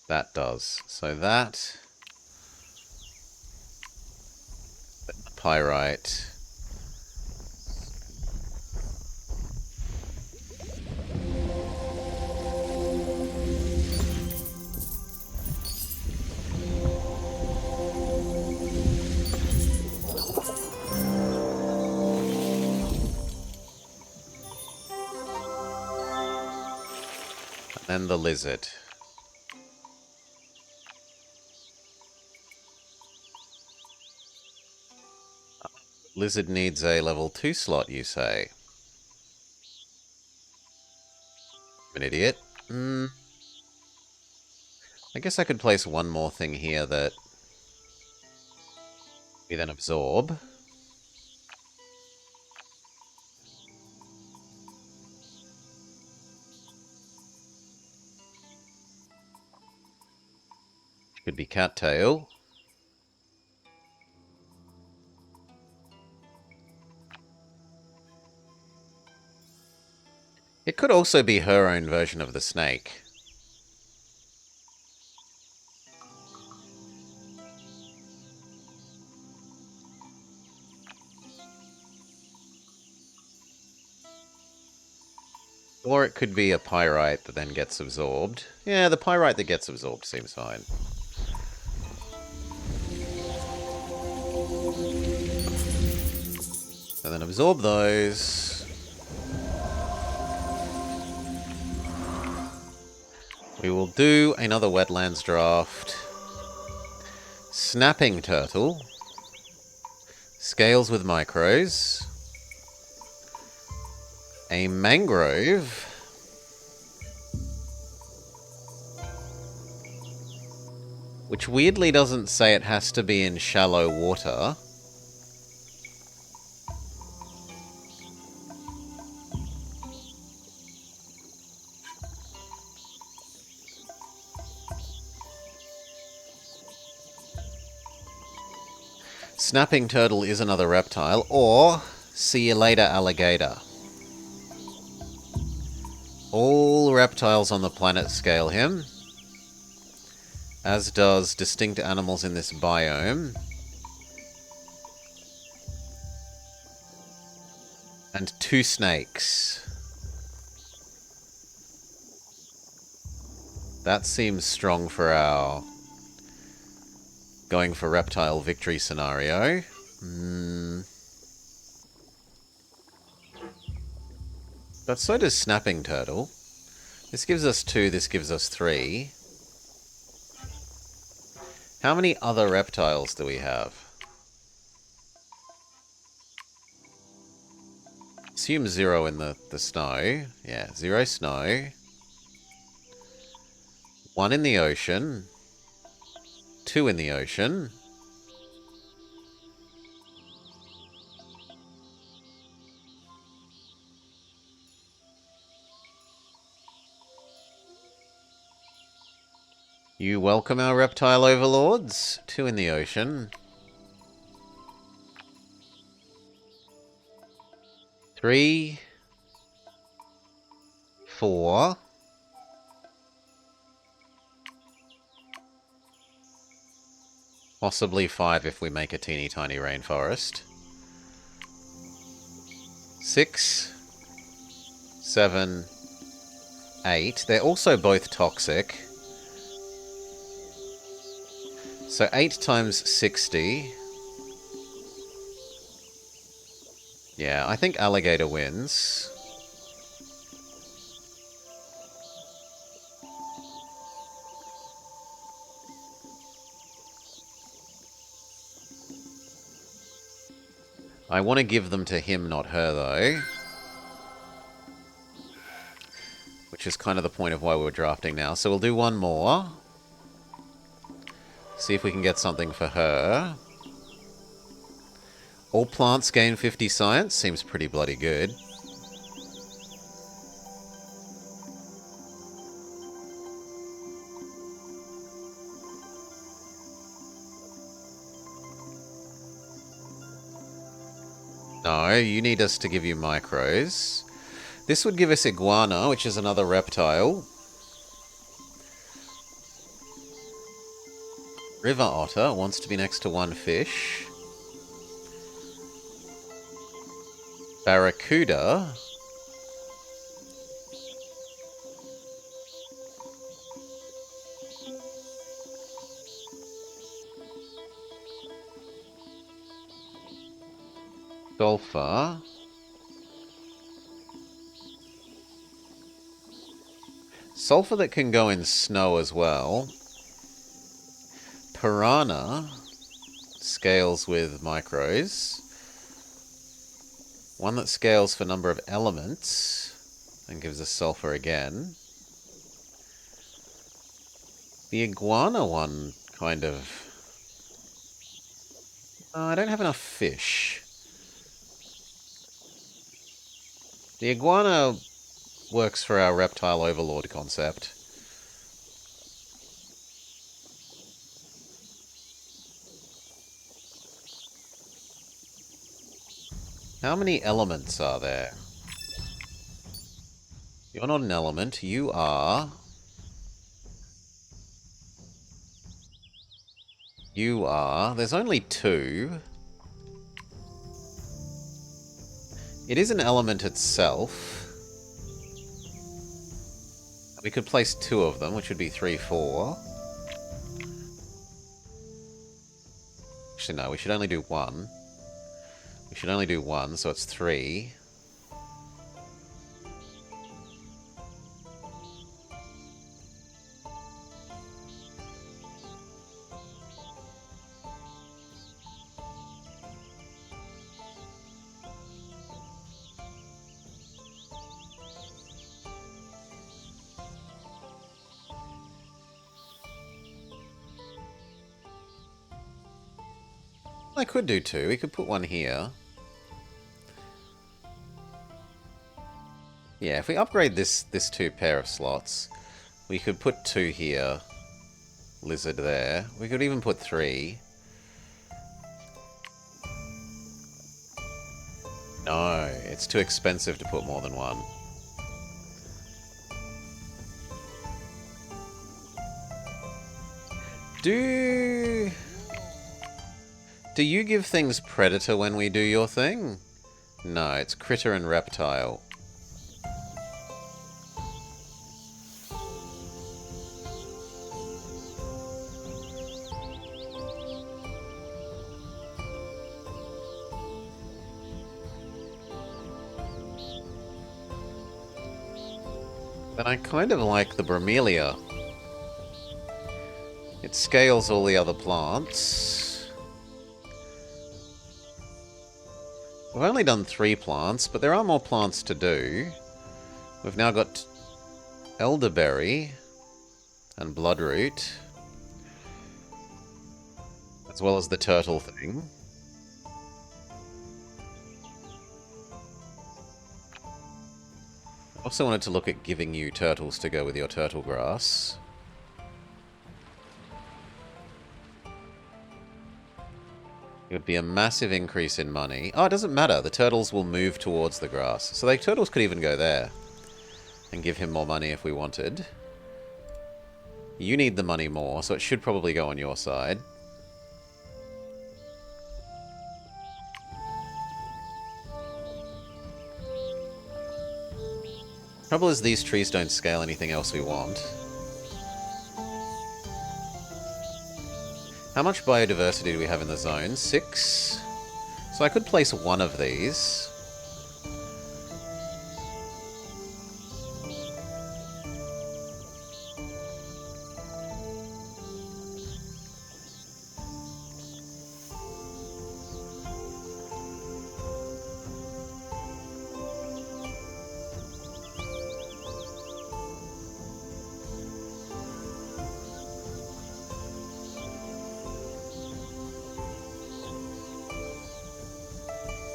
That does. So that... Pyrite. And the lizard. Lizard needs a level 2 slot, you say? I'm an idiot. I guess I could place one more thing here that we then absorb. Could be cattail. It could also be her own version of the snake. Or it could be a pyrite that then gets absorbed. Yeah, the pyrite that gets absorbed seems fine. And then absorb those. We will do another wetlands draft. Snapping turtle. Scales with micros. A mangrove. Which weirdly doesn't say it has to be in shallow water. Snapping turtle is another reptile, or see you later, alligator. All reptiles on the planet scale him, as does distinct animals in this biome. And 2 snakes. That seems strong for our going for reptile victory scenario. But so does snapping turtle. This gives us 2, this gives us 3. How many other reptiles do we have? Assume 0 in the snow. Yeah, 0 snow. 1 in the ocean. 2 in the ocean. You welcome our reptile overlords. 2 in the ocean. 3, 4. Possibly 5 if we make a teeny tiny rainforest. 6, 7, 8. They're also both toxic. So 8 times 60. Yeah, I think alligator wins. I want to give them to him, not her, though. Which is kind of the point of why we're drafting now. So we'll do one more. See if we can get something for her. All plants gain 50 science. Seems pretty bloody good. No, you need us to give you micros. This would give us iguana, which is another reptile. River otter wants to be next to 1 fish. Barracuda. Sulfur that can go in snow as well. Piranha scales with micros. One that scales for number of elements and gives us sulfur again. The iguana one kind of... I don't have enough fish. The iguana works for our reptile overlord concept. How many elements are there? You're not an element. You are... You are... There's only 2. It is an element itself. We could place 2 of them, which would be 3, 4. Actually, no, we should only do 1. We should only do 1, so it's 3. I could do 2. We could put 1 here. Yeah, if we upgrade this 2 pair of slots, we could put 2 here. Lizard there. We could even put 3. No, it's too expensive to put more than 1. Do you give things predator when we do your thing? No, it's critter and reptile. But I kind of like the bromelia. It scales all the other plants. We've only done 3 plants, but there are more plants to do. We've now got elderberry and bloodroot, as well as the turtle thing. I also wanted to look at giving you turtles to go with your turtle grass. It would be a massive increase in money. Oh, it doesn't matter. The turtles will move towards the grass. So the turtles could even go there and give him more money if we wanted. You need the money more, so it should probably go on your side. Trouble is these trees don't scale anything else we want. How much biodiversity do we have in the zone? 6. So I could place 1 of these.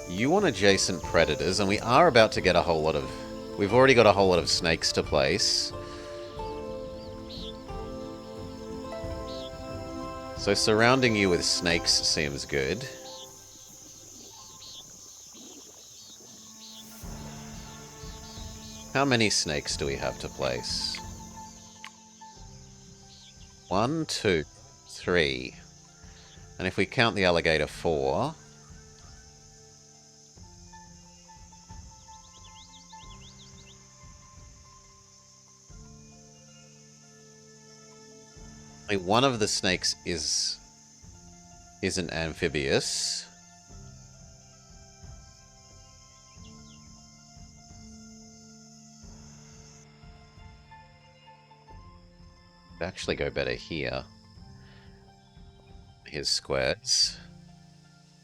You want adjacent predators, and we are about to get a whole lot of... We've already got a whole lot of snakes to place. So surrounding you with snakes seems good. How many snakes do we have to place? 1, 2, 3. And if we count the alligator, 4... One of the snakes isn't amphibious. actually go better here. Here's squares.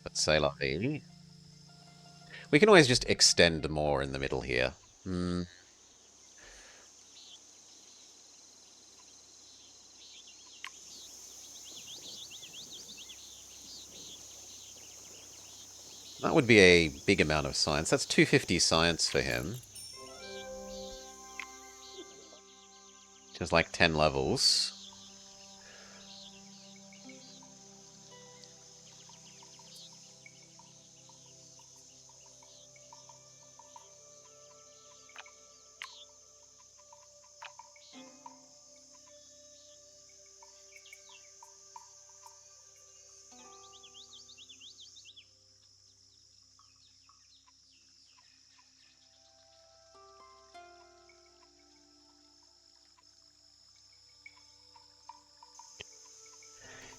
But say la vie. We can always just extend more in the middle here. That would be a big amount of science. That's 250 science for him. Just like 10 levels.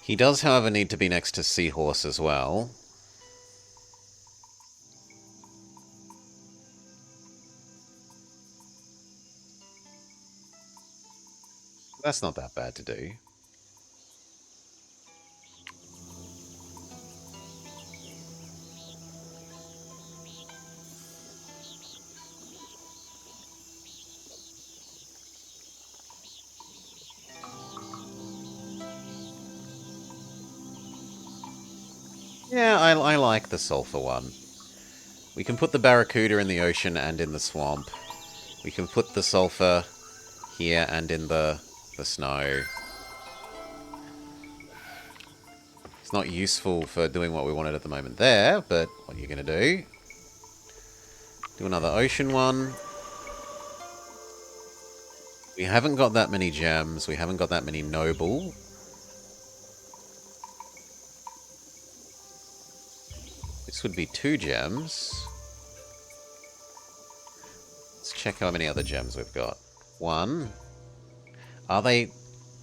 He does, however, need to be next to Seahorse as well. That's not that bad to do. Yeah, I like the sulfur one. We can put the barracuda in the ocean and in the swamp. We can put the sulfur here and in the snow. It's not useful for doing what we wanted at the moment there, but what are you going to do? Do another ocean one. We haven't got that many gems. We haven't got that many noble. This would be 2 gems. Let's check how many other gems we've got. 1. Are they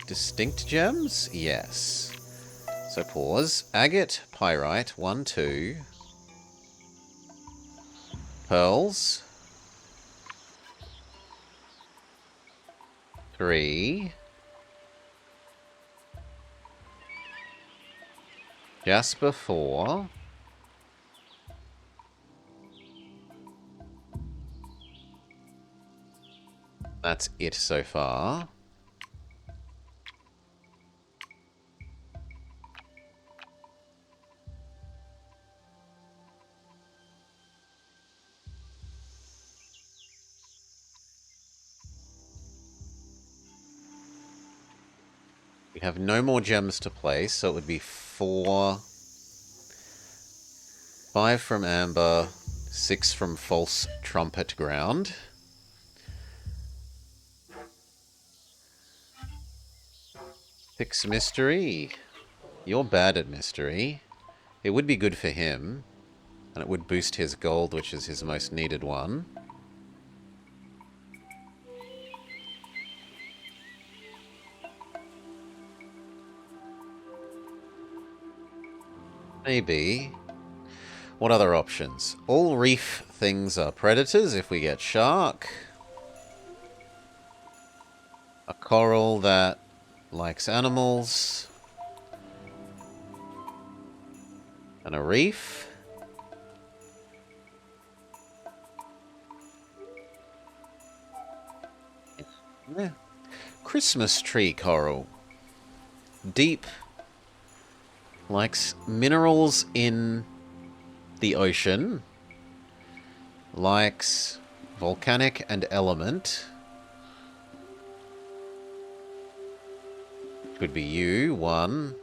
distinct gems? Yes. So pause. Agate, pyrite, 1, 2. Pearls. 3. Jasper, 4. That's it so far. We have no more gems to place, so it would be 4. 5 from amber, 6 from false trumpet ground. Fix mystery. You're bad at mystery. It would be good for him, and it would boost his gold, which is his most needed one. Maybe. What other options? All reef things are predators if we get shark. A coral that likes animals. And a reef. Yeah. Christmas tree coral. Deep. Likes minerals in the ocean. Likes volcanic and element. Could be you, 1.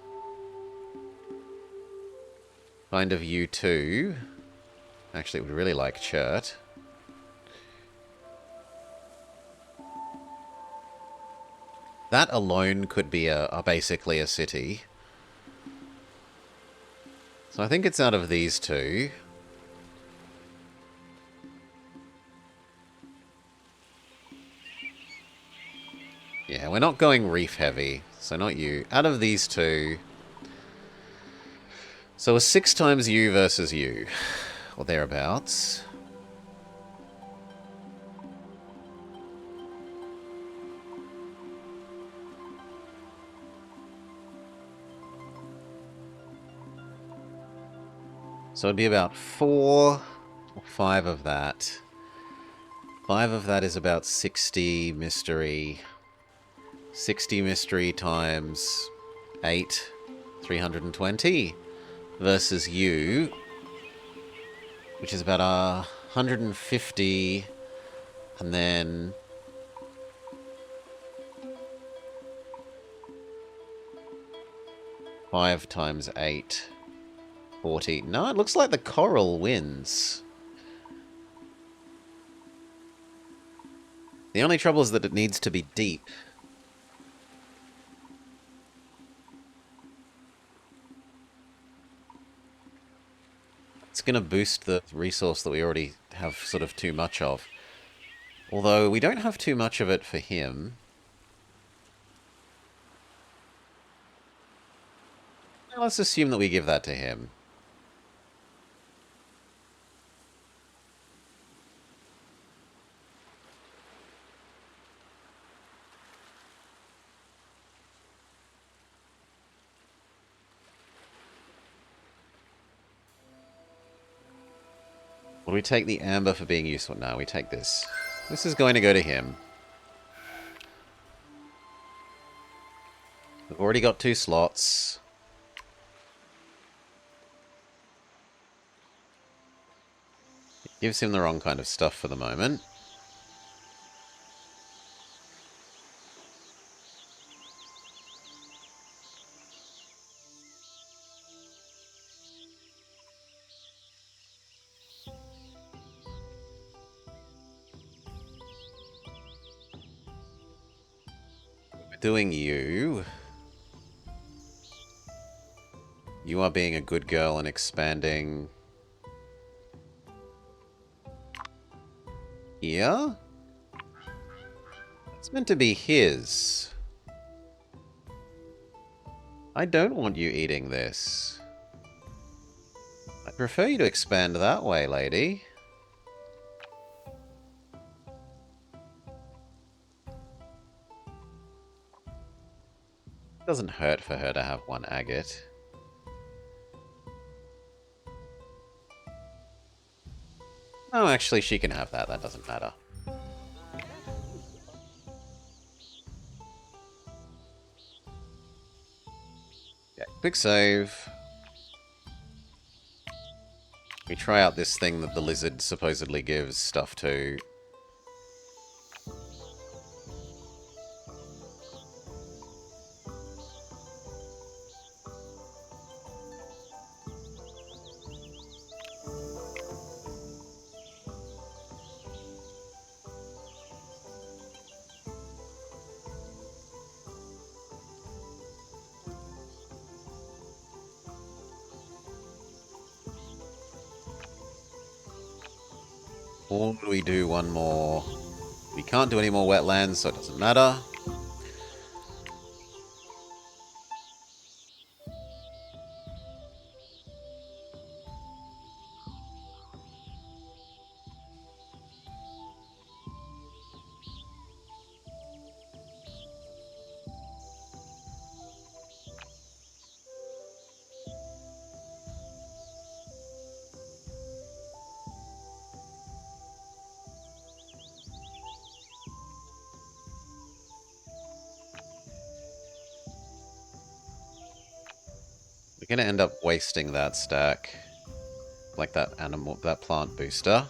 Kind of you, 2. Actually, would really like chert. That alone could be basically a city. So I think it's out of these 2. Yeah, we're not going reef heavy, so not you. Out of these 2. So a 6 times you versus you, or thereabouts. So it'd be about 4 or 5 of that. 5 of that is about 60 mystery. 60 mystery times 8, 320. Versus you, which is about 150, and then 5 times 8, 40. No, it looks like the coral wins. The only trouble is that it needs to be deep. It's going to boost the resource that we already have sort of too much of. Although we don't have too much of it for him. Let's assume that we give that to him. Would we take the amber for being useful? No, we take this. This is going to go to him. We've already got 2 slots. It gives him the wrong kind of stuff for the moment. Doing you. You are being a good girl and expanding here. It's meant to be his. I don't want you eating this. I prefer you to expand that way, lady. It doesn't hurt for her to have 1 agate. Oh, actually, she can have that. That doesn't matter. Yeah, quick save. We try out this thing that the lizard supposedly gives stuff to. Or do we do one more? We can't do any more wetlands, so it doesn't matter. We're going to end up wasting that stack. Like that plant booster.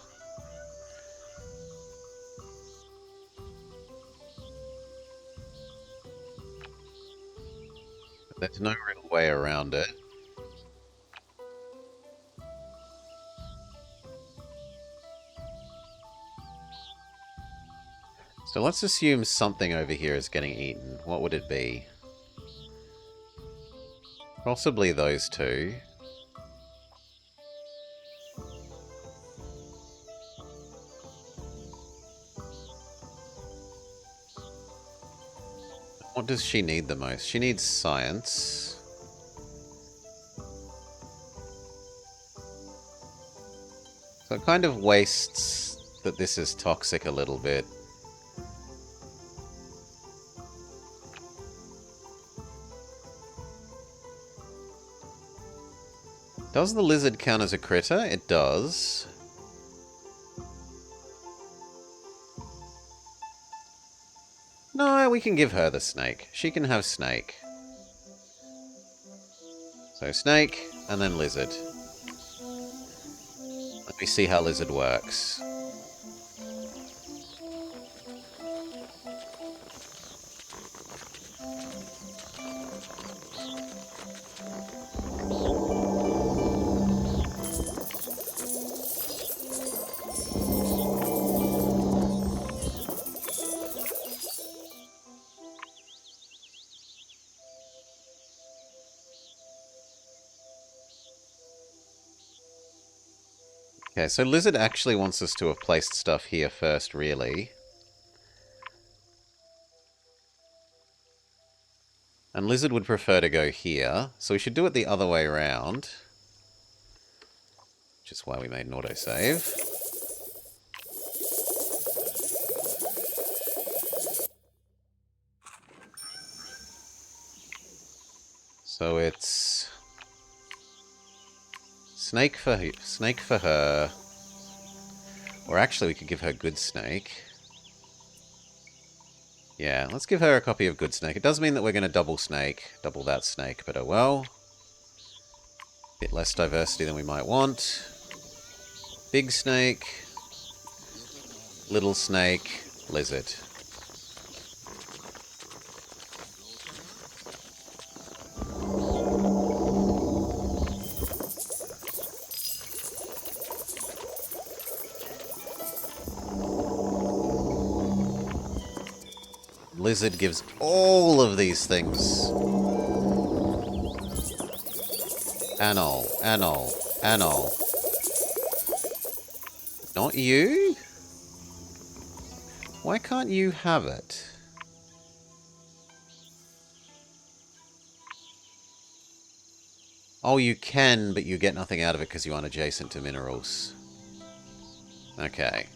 But there's no real way around it. So let's assume something over here is getting eaten. What would it be? Possibly those 2. What does she need the most? She needs science. So it kind of wastes that this is toxic a little bit. Does the lizard count as a critter? It does. No, we can give her the snake. She can have snake. So snake, and then lizard. Let me see how lizard works. Okay, so lizard actually wants us to have placed stuff here first, really. And lizard would prefer to go here, so we should do it the other way around. Which is why we made an autosave. So it's snake for her. Or actually, we could give her good snake. Yeah, let's give her a copy of good snake. It does mean that we're going to double that snake, but oh well. Bit less diversity than we might want. Big snake, little snake, lizard. Lizard gives all of these things. Anol, Anol, Anol. Not you? Why can't you have it? Oh, you can, but you get nothing out of it because you aren't adjacent to minerals. Okay.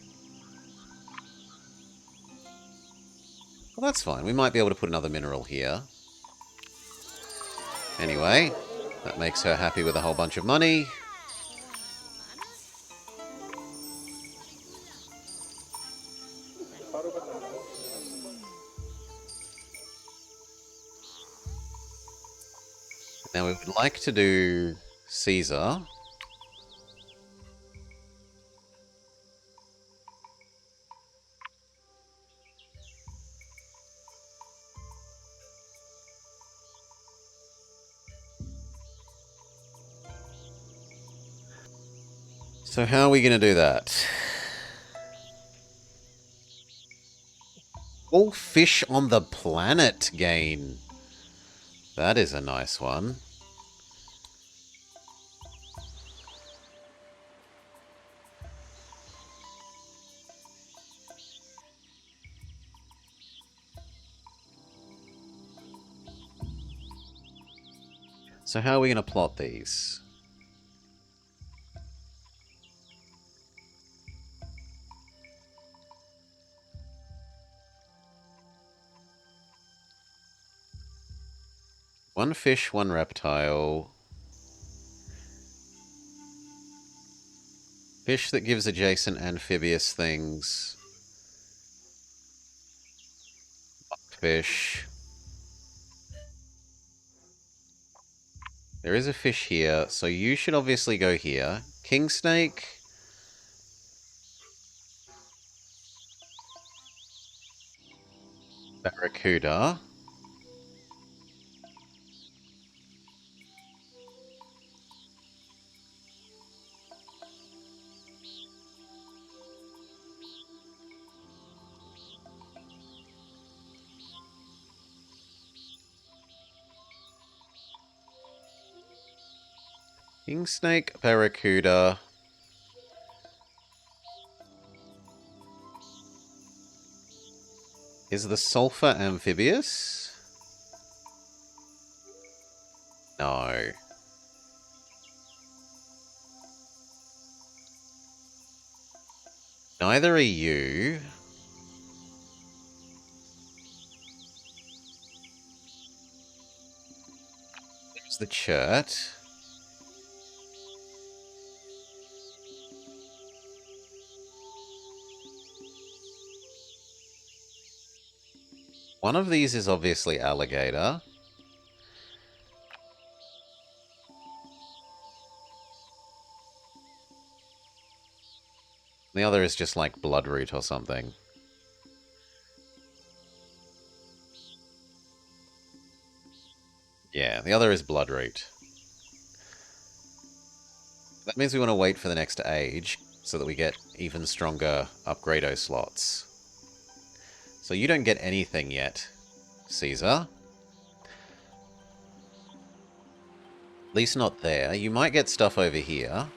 Well, that's fine. We might be able to put another mineral here. Anyway, that makes her happy with a whole bunch of money. Now we would like to do Caesar. So how are we going to do that? All fish on the planet gain. That is a nice one. So how are we going to plot these? One fish, one reptile. Fish that gives adjacent amphibious things. Fish. There is a fish here, so you should obviously go here. King snake. Barracuda. King snake, barracuda. Is the sulfur amphibious? No. Neither are you. There's the chert. One of these is obviously alligator. The other is just like bloodroot or something. Yeah, the other is bloodroot. That means we want to wait for the next age so that we get even stronger upgrado slots. So you don't get anything yet, Caesar. At least not there. You might get stuff over here.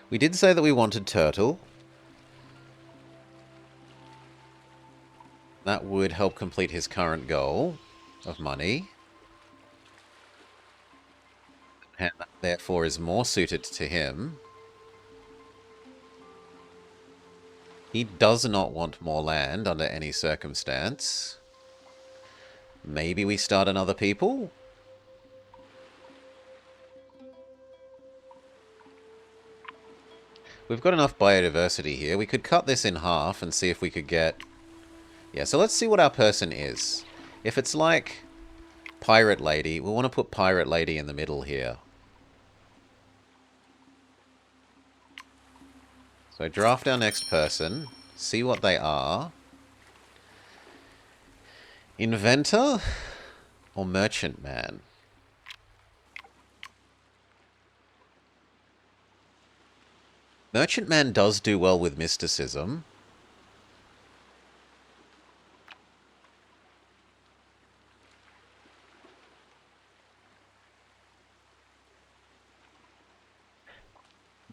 We did say that we wanted turtle. That would help complete his current goal of money. And that therefore is more suited to him. He does not want more land under any circumstance. Maybe we start another people? We've got enough biodiversity here. We could cut this in half and see if we could get... Yeah, so let's see what our person is. If it's like Pirate Lady, we want to put Pirate Lady in the middle here. So draft our next person, see what they are. Inventor or Merchant Man? Merchant Man does do well with mysticism.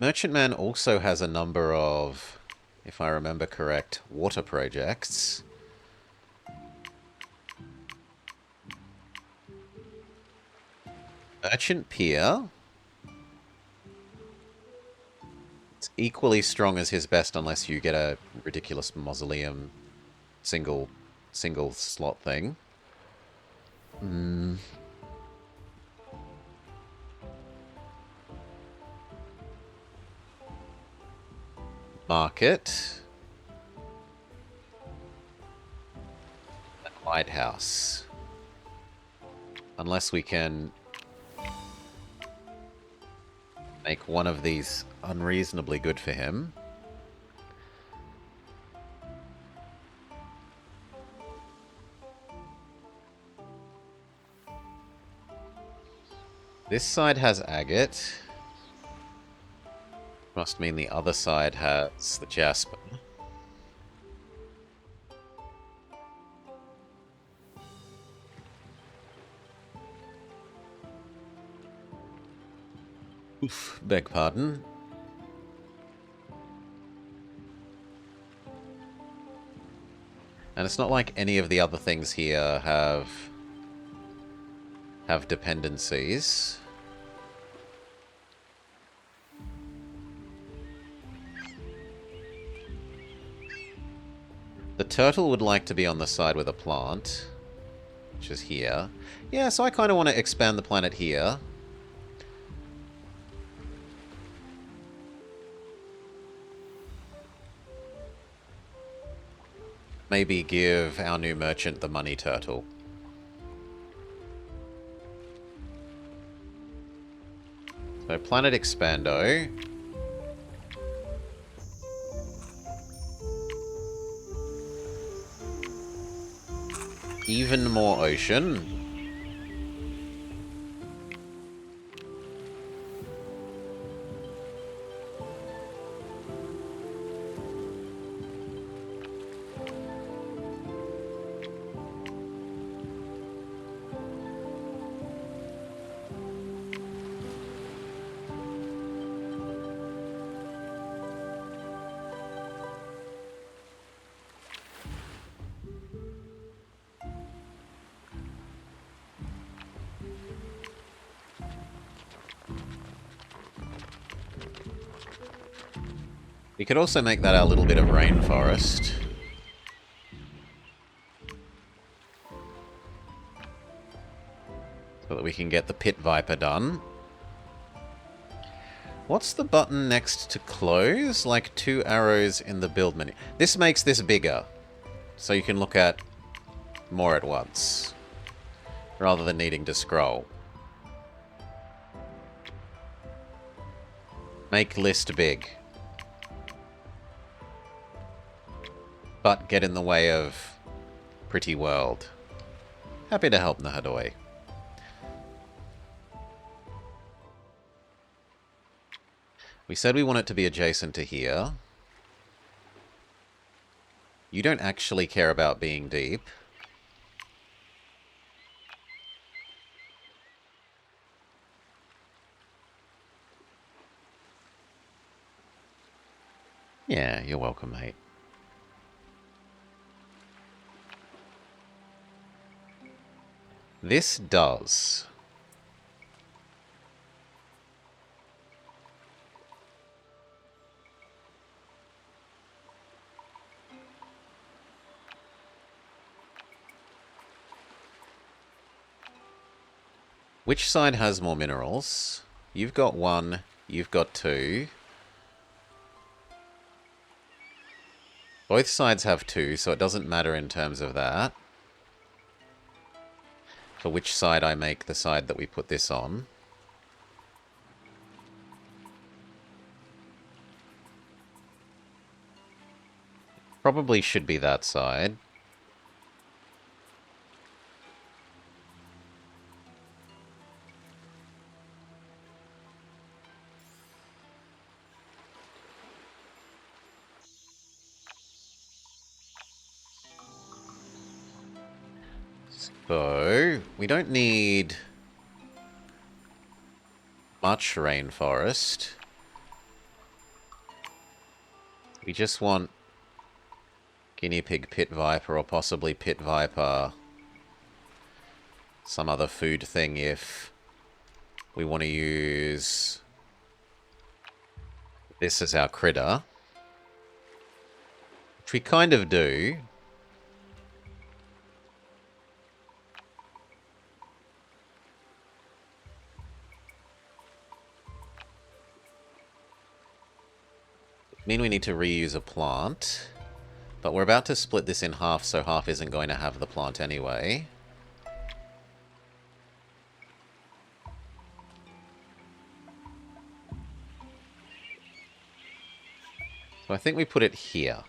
Merchant Man also has a number of, if I remember correct, water projects. Merchant Pier. It's equally strong as his best unless you get a ridiculous mausoleum single slot thing. Market. Lighthouse. Unless we can make one of these unreasonably good for him. This side has agate. Must mean the other side has the jasper. Oof, beg pardon. And it's not like any of the other things here have dependencies. The turtle would like to be on the side with a plant, which is here. Yeah, so I kind of want to expand the planet here. Maybe give our new merchant the money turtle. So planet expando. Even more ocean. We could also make that our little bit of rainforest. So that we can get the pit viper done. What's the button next to close? Like 2 arrows in the build menu. This makes this bigger. so you can look at more at once, rather than needing to scroll. Make list big. But get in the way of pretty world. Happy to help, Nahadoi. We said we want it to be adjacent to here. You don't actually care about being deep. Yeah, you're welcome, mate. This does. Which side has more minerals? You've got 1, you've got 2. Both sides have 2, so it doesn't matter in terms of that. For which side I make the side that we put this on. Probably should be that side. So, we don't need much rainforest. We just want guinea pig, pit viper, or possibly pit viper. Some other food thing if we want to use this as our critter. Which we kind of do. Mean we need to reuse a plant. But we're about to split this in half, so half isn't going to have the plant anyway. So I think we put it here.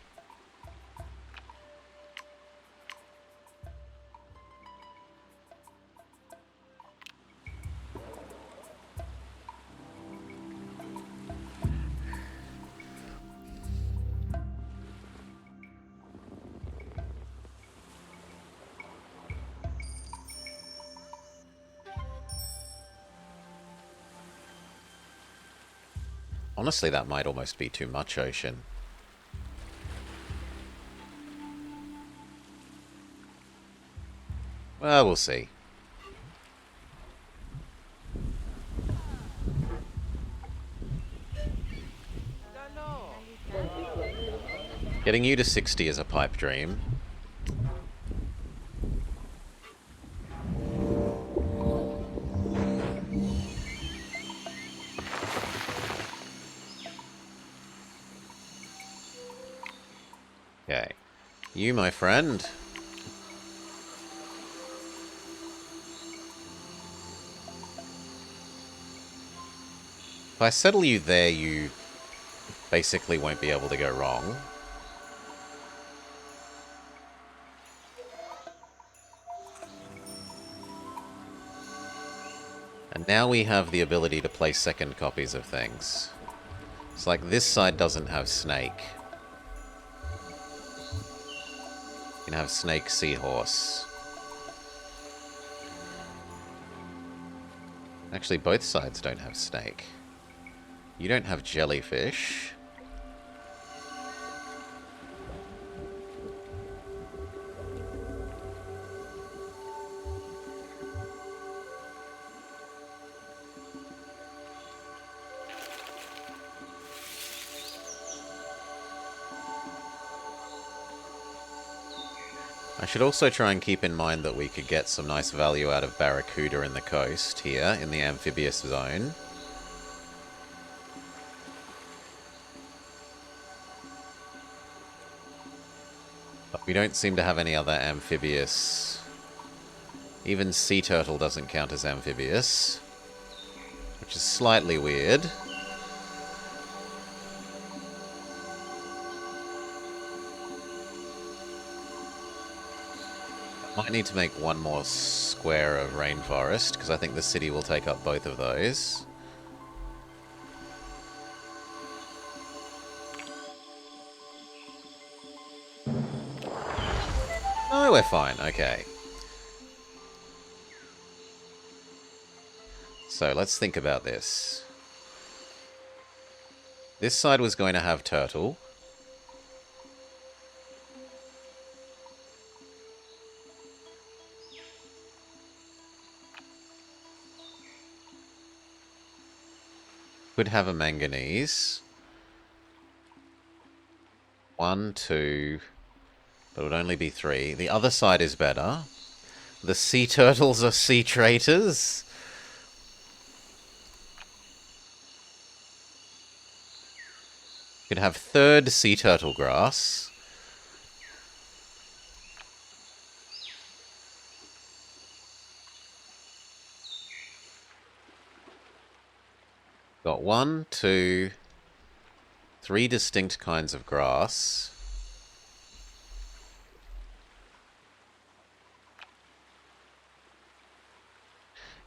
Honestly, that might almost be too much ocean. Well, we'll see. Getting you to 60 is a pipe dream. Okay. You, my friend. If I settle you there, you basically won't be able to go wrong. And now we have the ability to place second copies of things. It's like this side doesn't have snake. You can have snake, seahorse. Actually, both sides don't have snake. You don't have jellyfish. I should also try and keep in mind that we could get some nice value out of barracuda in the coast here, in the amphibious zone. But We don't seem to have any other amphibious... Even sea turtle doesn't count as amphibious, which is slightly weird. Might need to make one more square of rainforest, because I think the city will take up both of those. Oh, we're fine. Okay. So, let's think about this. This side was going to have turtle. Could have a manganese. 1, 2... But it would only be 3. The other side is better. The sea turtles are sea traitors. Could have 3rd sea turtle grass. Got 1, 2, 3 distinct kinds of grass.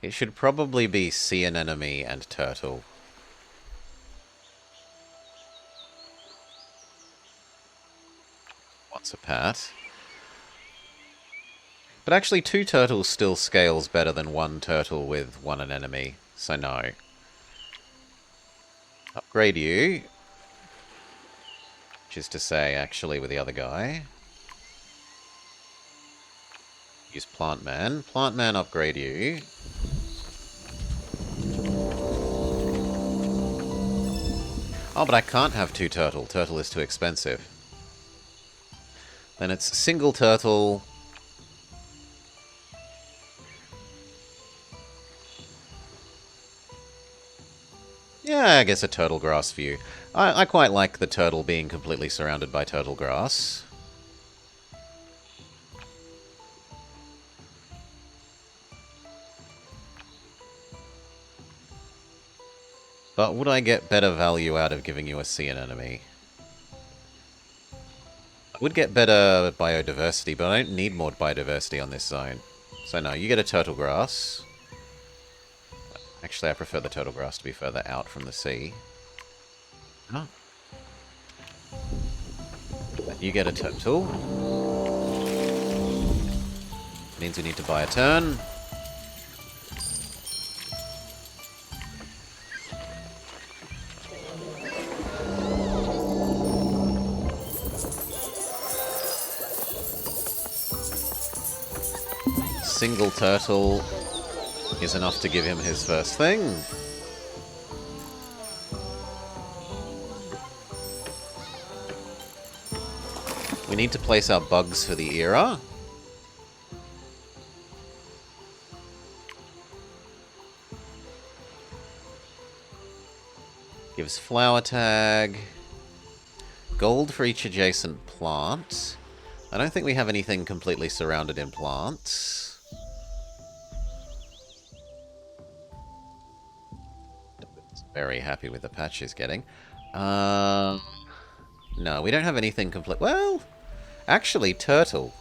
It should probably be sea anemone and turtle. What's a pat? But actually 2 turtles still scales better than 1 turtle with 1 anemone, so no. Upgrade you. Which is to say, actually, with the other guy. Use Plant Man. Plant Man, upgrade you. Oh, but I can't have 2 turtle. Turtle is too expensive. Then it's single turtle. Yeah, I guess a turtle grass view. I quite like the turtle being completely surrounded by turtle grass. But would I get better value out of giving you a sea anemone? I would get better biodiversity, but I don't need more biodiversity on this zone. So no, you get a turtle grass. Actually, I prefer the turtle grass to be further out from the sea. Oh. You get a turtle. Means we need to buy a turn. Single turtle is enough to give him his first thing. We need to place our bugs for the era. Gives flower tag. Gold for each adjacent plant. I don't think we have anything completely surrounded in plants. Very happy with the patch he's getting. No, we don't have anything complete. Well, actually, turtle.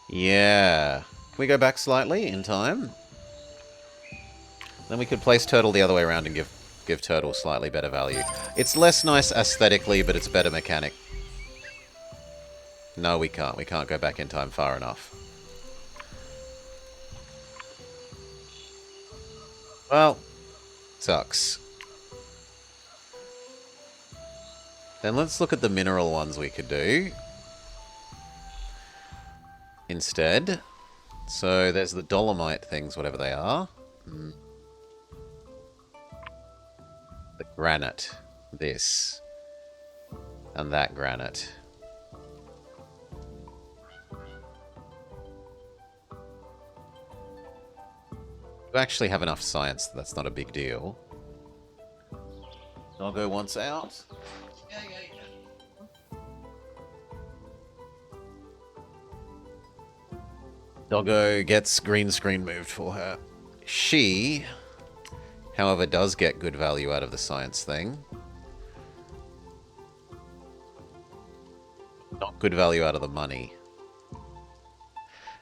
Yeah. Can we go back slightly in time? Then we could place turtle the other way around and give turtle slightly better value. It's less nice aesthetically, but it's better mechanic. No, we can't. We can't go back in time far enough. Well, sucks. Then let's look at the mineral ones we could do instead. So there's the dolomite things, whatever they are. The granite. This. And that granite. We actually have enough science that that's not a big deal. Doggo wants out. Doggo gets green screen moved for her. She, however, does get good value out of the science thing. Not good value out of the money.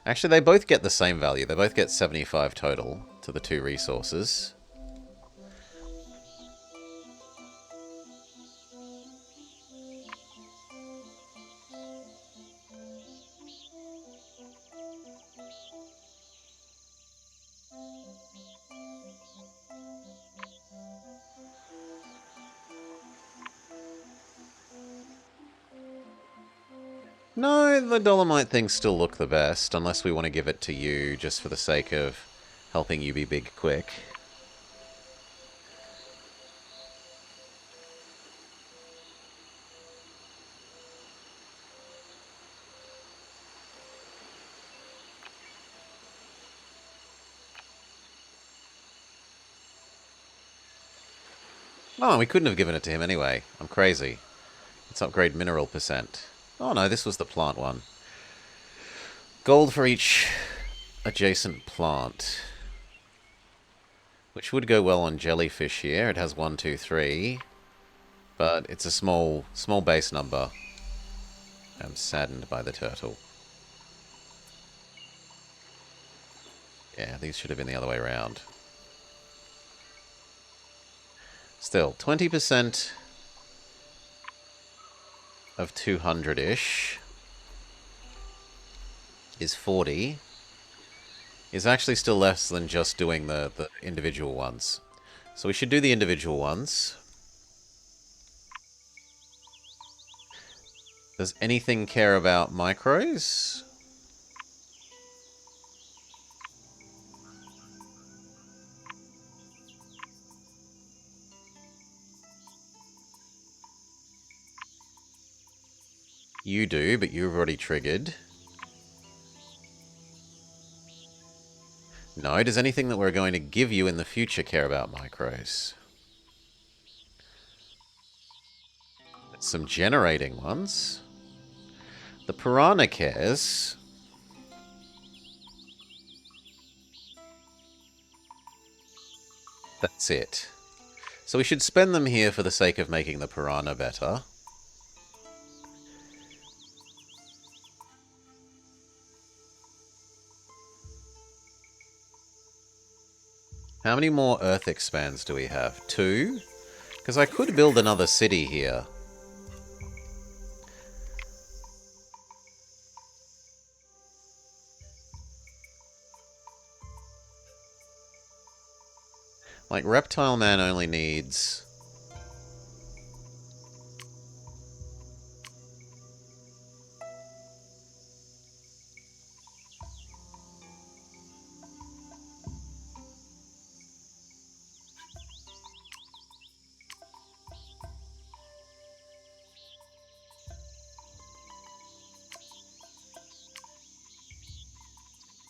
Actually, they both get the same value. They both get 75 total to the two resources. No, the Dolomite things still look the best, unless we want to give it to you just for the sake of helping you be big quick. Oh, we couldn't have given it to him anyway. I'm crazy. Let's upgrade mineral percent. Oh no, this was the plant one. Gold for each adjacent plant. Which would go well on jellyfish here. It has 1, 2, 3. But it's a small base number. I'm saddened by the turtle. Yeah, these should have been the other way around. Still, 20% of 200-ish is 40. Is actually still less than just doing the individual ones. So we should do the individual ones. Does anything care about micros? You do, but you've already triggered. No, does anything that we're going to give you in the future care about micros? Some generating ones. The piranha cares. That's it. So we should spend them here for the sake of making the piranha better. How many more Earth expands do we have? 2? Because I could build another city here. Like, Reptile Man only needs...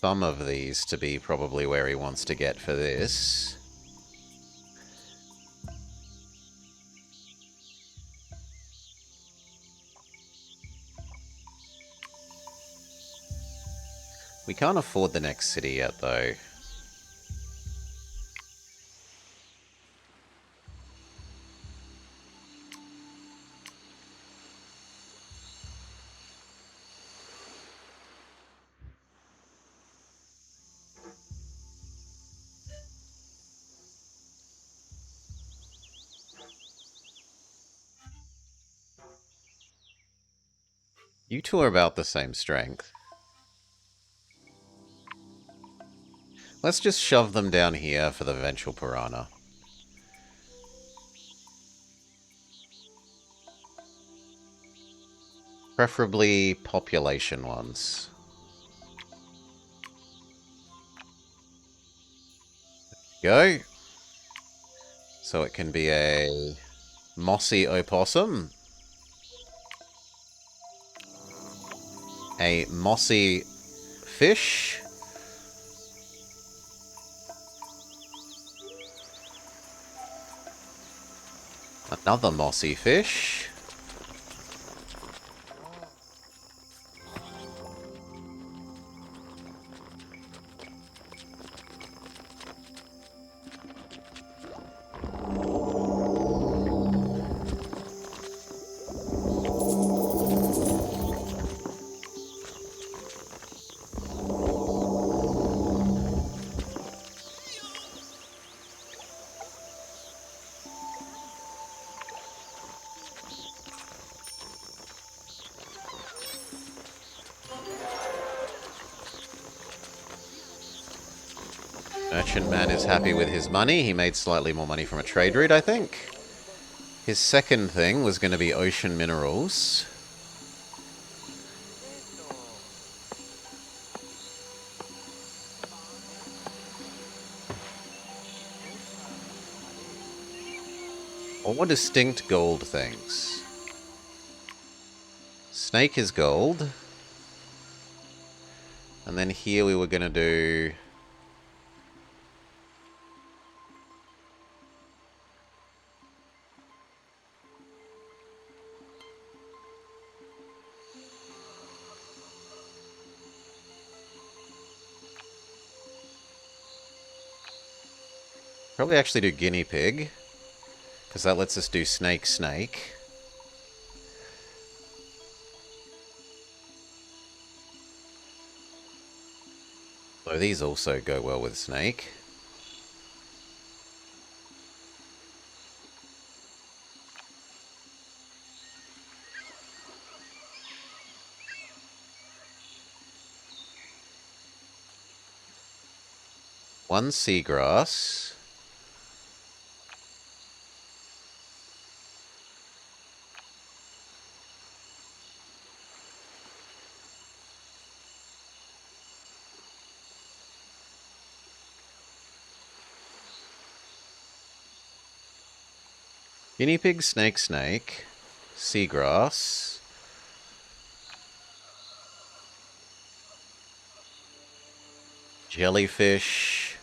some of these to be probably where he wants to get for this. We can't afford the next city yet, though. You two are about the same strength. Let's just shove them down here for the eventual piranha. Preferably population ones. Go. So it can be a mossy opossum. A mossy fish. Another mossy fish. Merchant man is happy with his money. He made slightly more money from a trade route, I think. His second thing was going to be ocean minerals. Or more distinct gold things. Snake is gold. And then here we were going to do... Probably actually do guinea pig, because that lets us do snake. So these also go well with snake. One seagrass. Guinea pig, snake, seagrass. Jellyfish.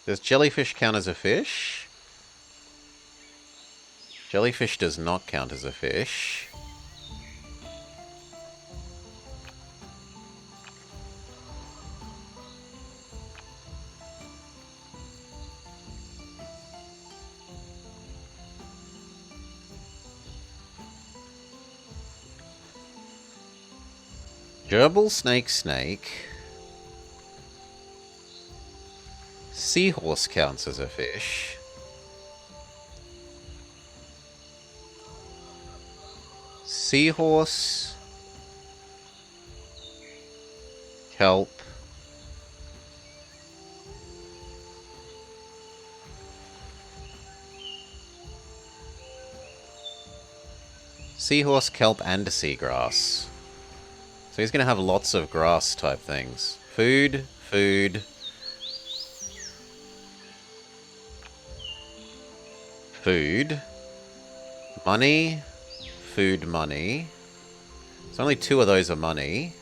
Does jellyfish count as a fish? Jellyfish does not count as a fish. Gerbil, snake. Seahorse counts as a fish. Seahorse. Kelp. Seahorse, kelp, and seagrass. So he's going to have lots of grass type things. Food. Money. Food, money. So only 2 of those are money.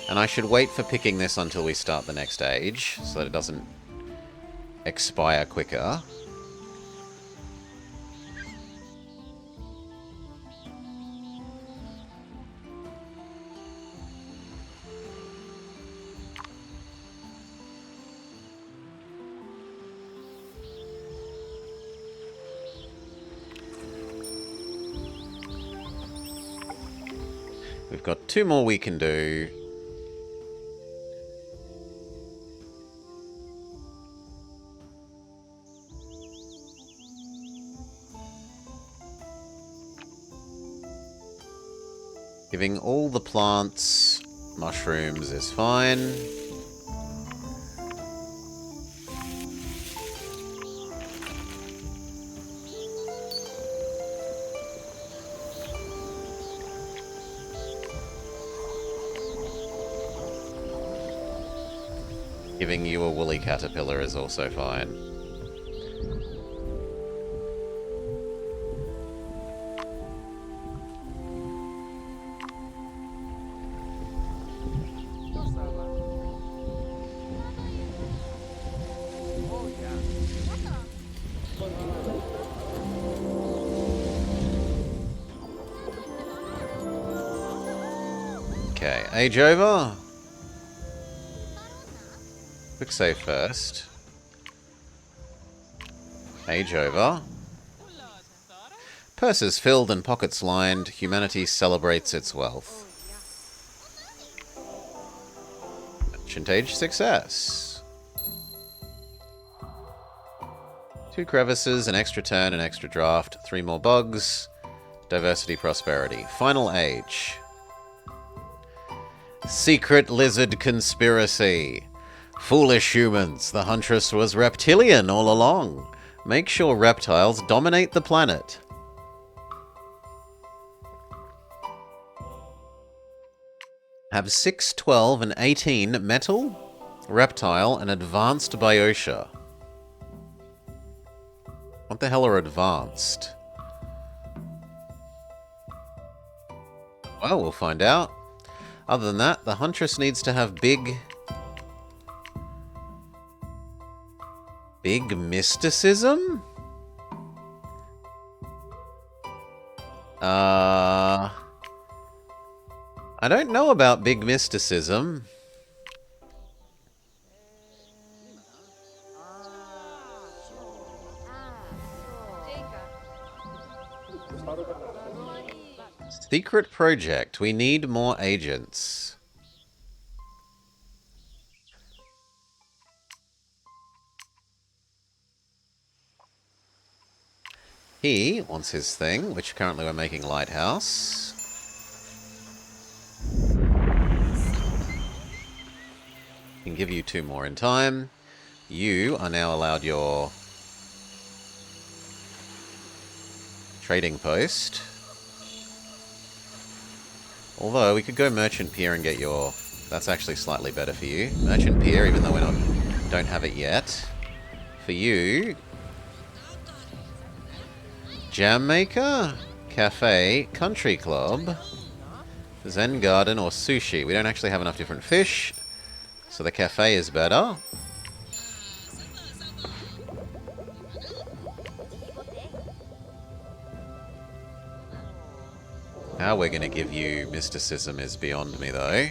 And I should wait for picking this until we start the next age, so that it doesn't expire quicker. We've got 2 more we can do. Giving all the plants mushrooms is fine. Giving you a woolly caterpillar is also fine. Okay, age over. Quick save first. Age over. Purses filled and pockets lined. Humanity celebrates its wealth. Merchant age success. 2 crevices, an extra turn, an extra draft, 3 more bugs. Diversity prosperity. Final age. Secret lizard conspiracy. Foolish humans, the Huntress was reptilian all along. Make sure reptiles dominate the planet. Have 6, 12, and 18 metal, reptile, and advanced biotia. What the hell are advanced? Well, we'll find out. Other than that, the Huntress needs to have big mysticism? I don't know about big mysticism. Secret project. We need more agents. He wants his thing, which currently we're making Lighthouse. Can give you 2 more in time. You are now allowed your trading post. Although we could go Merchant Pier and get your... That's actually slightly better for you. Merchant Pier, even though we don't have it yet. For you, Jam Maker, Cafe, Country Club, Zen Garden, or Sushi. We don't actually have enough different fish, so the cafe is better. How we're going to give you mysticism is beyond me, though.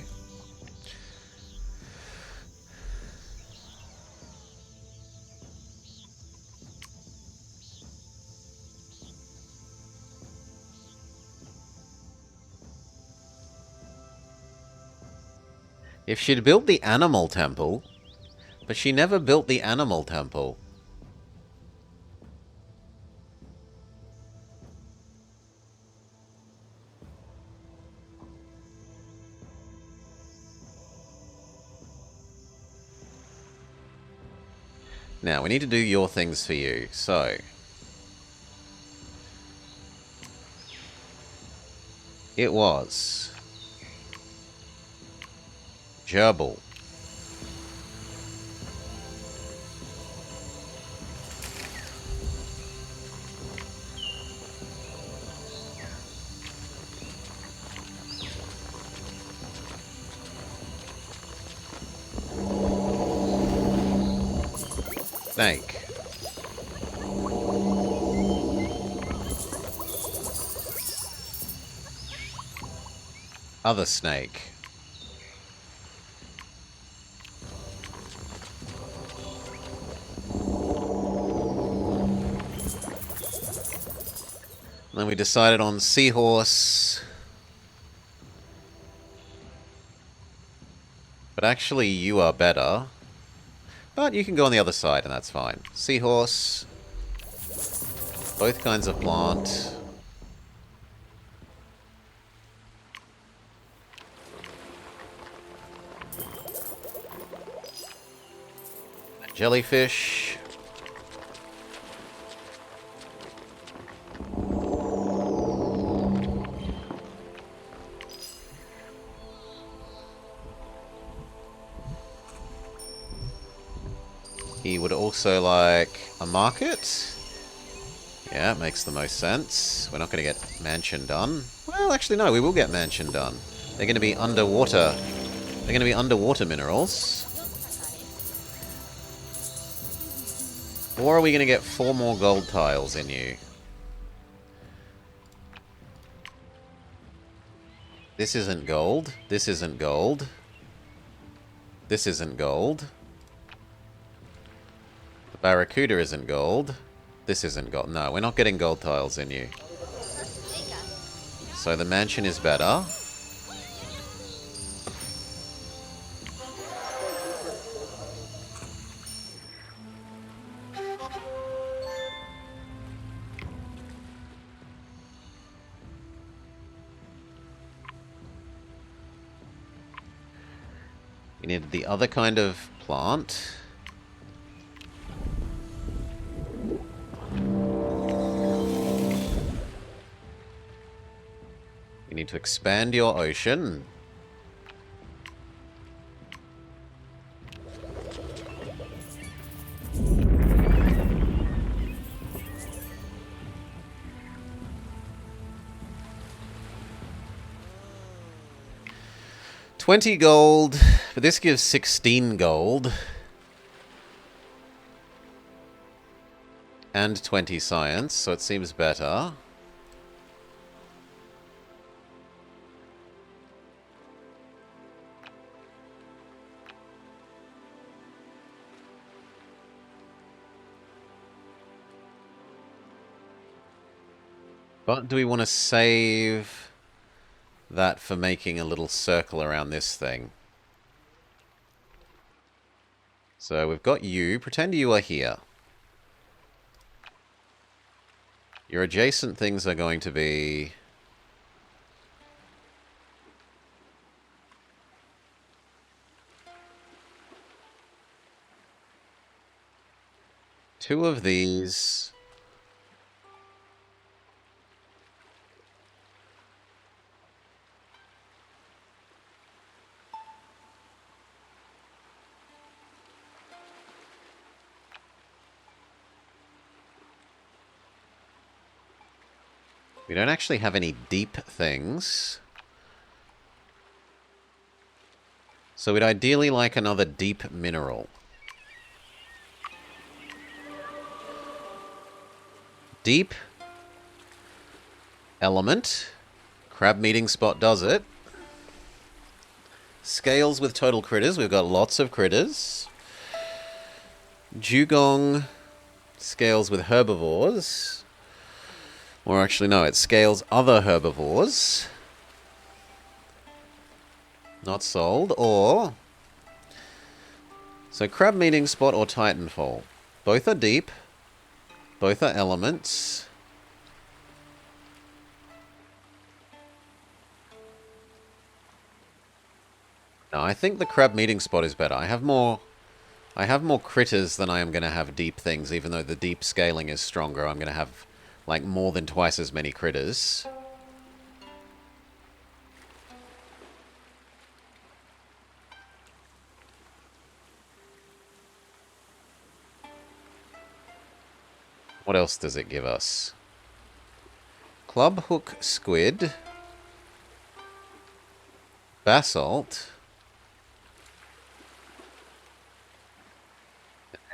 If she'd built the animal temple, but she never built the animal temple. Now, we need to do your things for you, so... It was... Gerbil. Snake. Other snake. Then we decided on seahorse. But actually you are better. But you can go on the other side and that's fine. Seahorse. Both kinds of plant. Jellyfish. He would also like a market. Yeah, it makes the most sense. We're not going to get mansion done. Well, actually, no, we will get mansion done. They're going to be underwater. They're going to be underwater minerals. Or are we going to get 4 more gold tiles in you? This isn't gold. This isn't gold. This isn't gold. The Barracuda isn't gold. This isn't gold. No, we're not getting gold tiles in you. So the mansion is better. We need the other kind of plant. You need to expand your ocean. $20 gold, but this gives 16 gold. And 20 science, so it seems better. But do we want to save that for making a little circle around this thing? So we've got you. Pretend you are here. Your adjacent things are going to be... two of these... We don't actually have any deep things. So we'd ideally like another deep mineral. Deep. Element. Crab meeting spot does it. Scales with total critters. We've got lots of critters. Dugong. Scales with herbivores. Or actually, no, it scales other herbivores. Not sold. Or... so crab meeting spot or titanfall. Both are deep. Both are elements. No, I think the crab meeting spot is better. I have more critters than I am going to have deep things, even though the deep scaling is stronger. I'm going to have like more than twice as many critters. What else does it give us? Club hook squid. Basalt.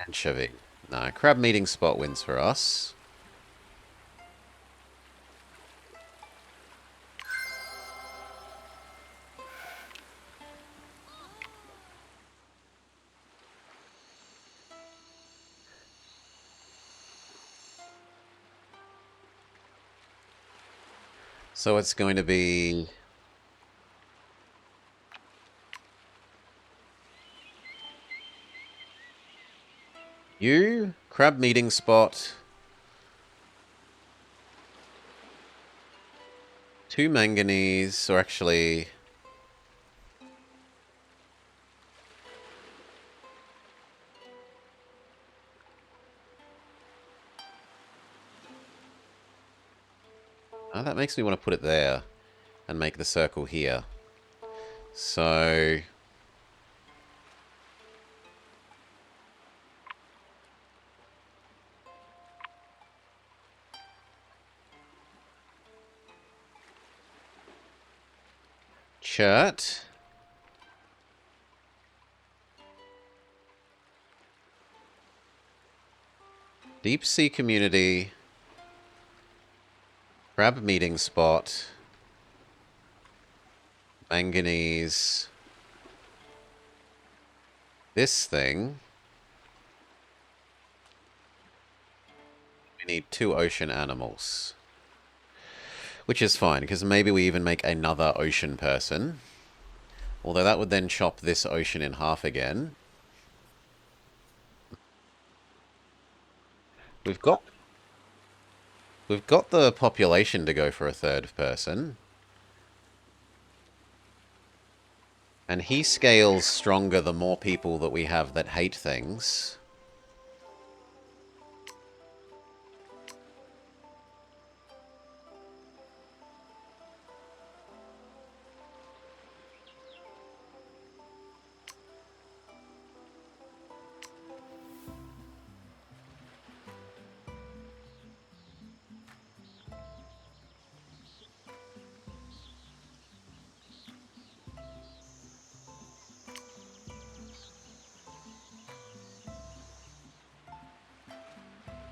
Anchovy. No, crab meeting spot wins for us. So it's going to be... you, crab meeting spot, 2 manganese, or actually... oh, that makes me want to put it there and make the circle here. So... Chert. Deep sea community. Crab meeting spot. Manganese. This thing. We need 2 ocean animals. Which is fine, because maybe we even make another ocean person. Although that would then chop this ocean in half again. We've got the population to go for a 3rd person. And he scales stronger the more people that we have that hate things.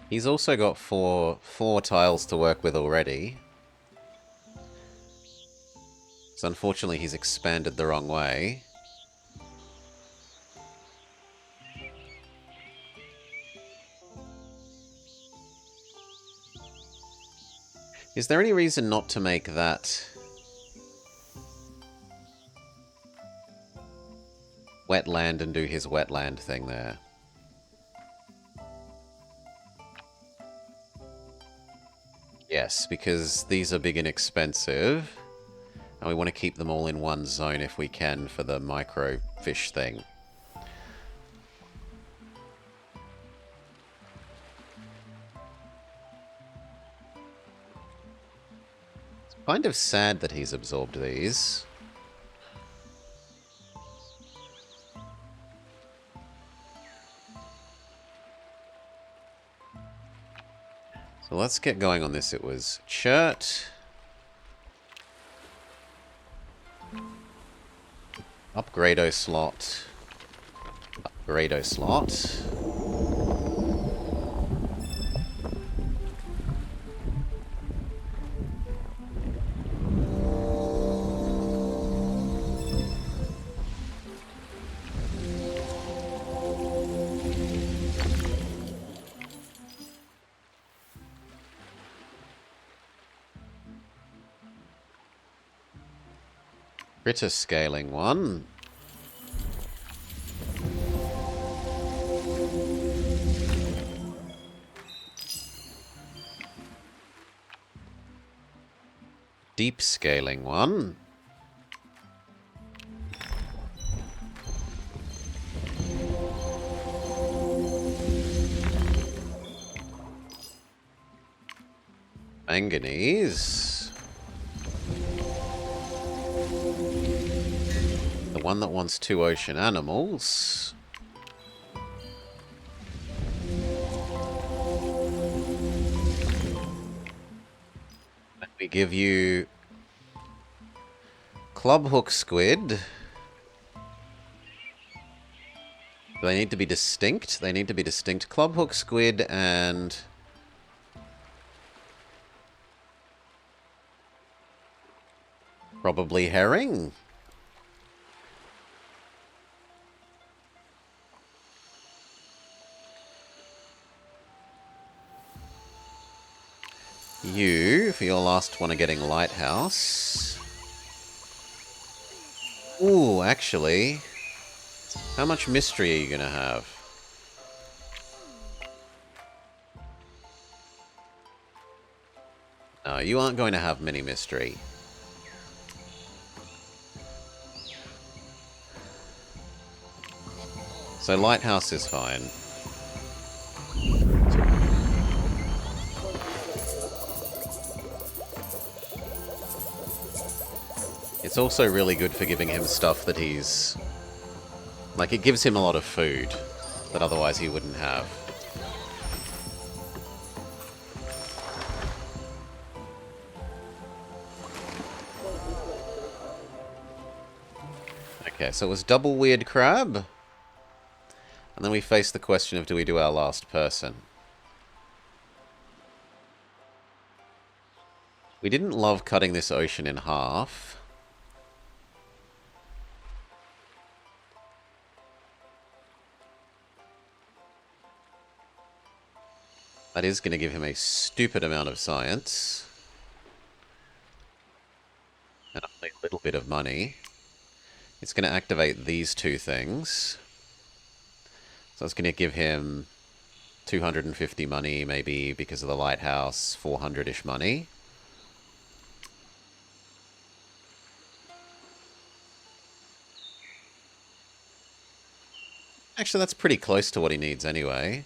He's also got four tiles to work with already. So unfortunately he's expanded the wrong way. Is there any reason not to make that wetland and do his wetland thing there? Yes, because these are big and expensive. And we want to keep them all in one zone if we can for the micro fish thing. It's kind of sad that he's absorbed these. So let's get going on this. It was Chert. Upgrado slot. Upgrado slot. Critter scaling one. Deep scaling one. Manganese. The one that wants 2 ocean animals. And we give you clubhook squid. Do they need to be distinct? They need to be distinct. Clubhook squid and probably herring. You, for your last one, are getting lighthouse. Ooh, actually, how much mystery are you going to have? No, you aren't going to have many mystery. So lighthouse is fine. It's also really good for giving him stuff that he's... Like, it gives him a lot of food that otherwise he wouldn't have. Okay, so it was double weird crab. And then we face the question of, do we do our last person? We didn't love cutting this ocean in half. That is going to give him a stupid amount of science. And only a little bit of money. It's going to activate these two things. So it's going to give him 250 money, maybe because of the lighthouse, 400-ish money. Actually, that's pretty close to what he needs anyway.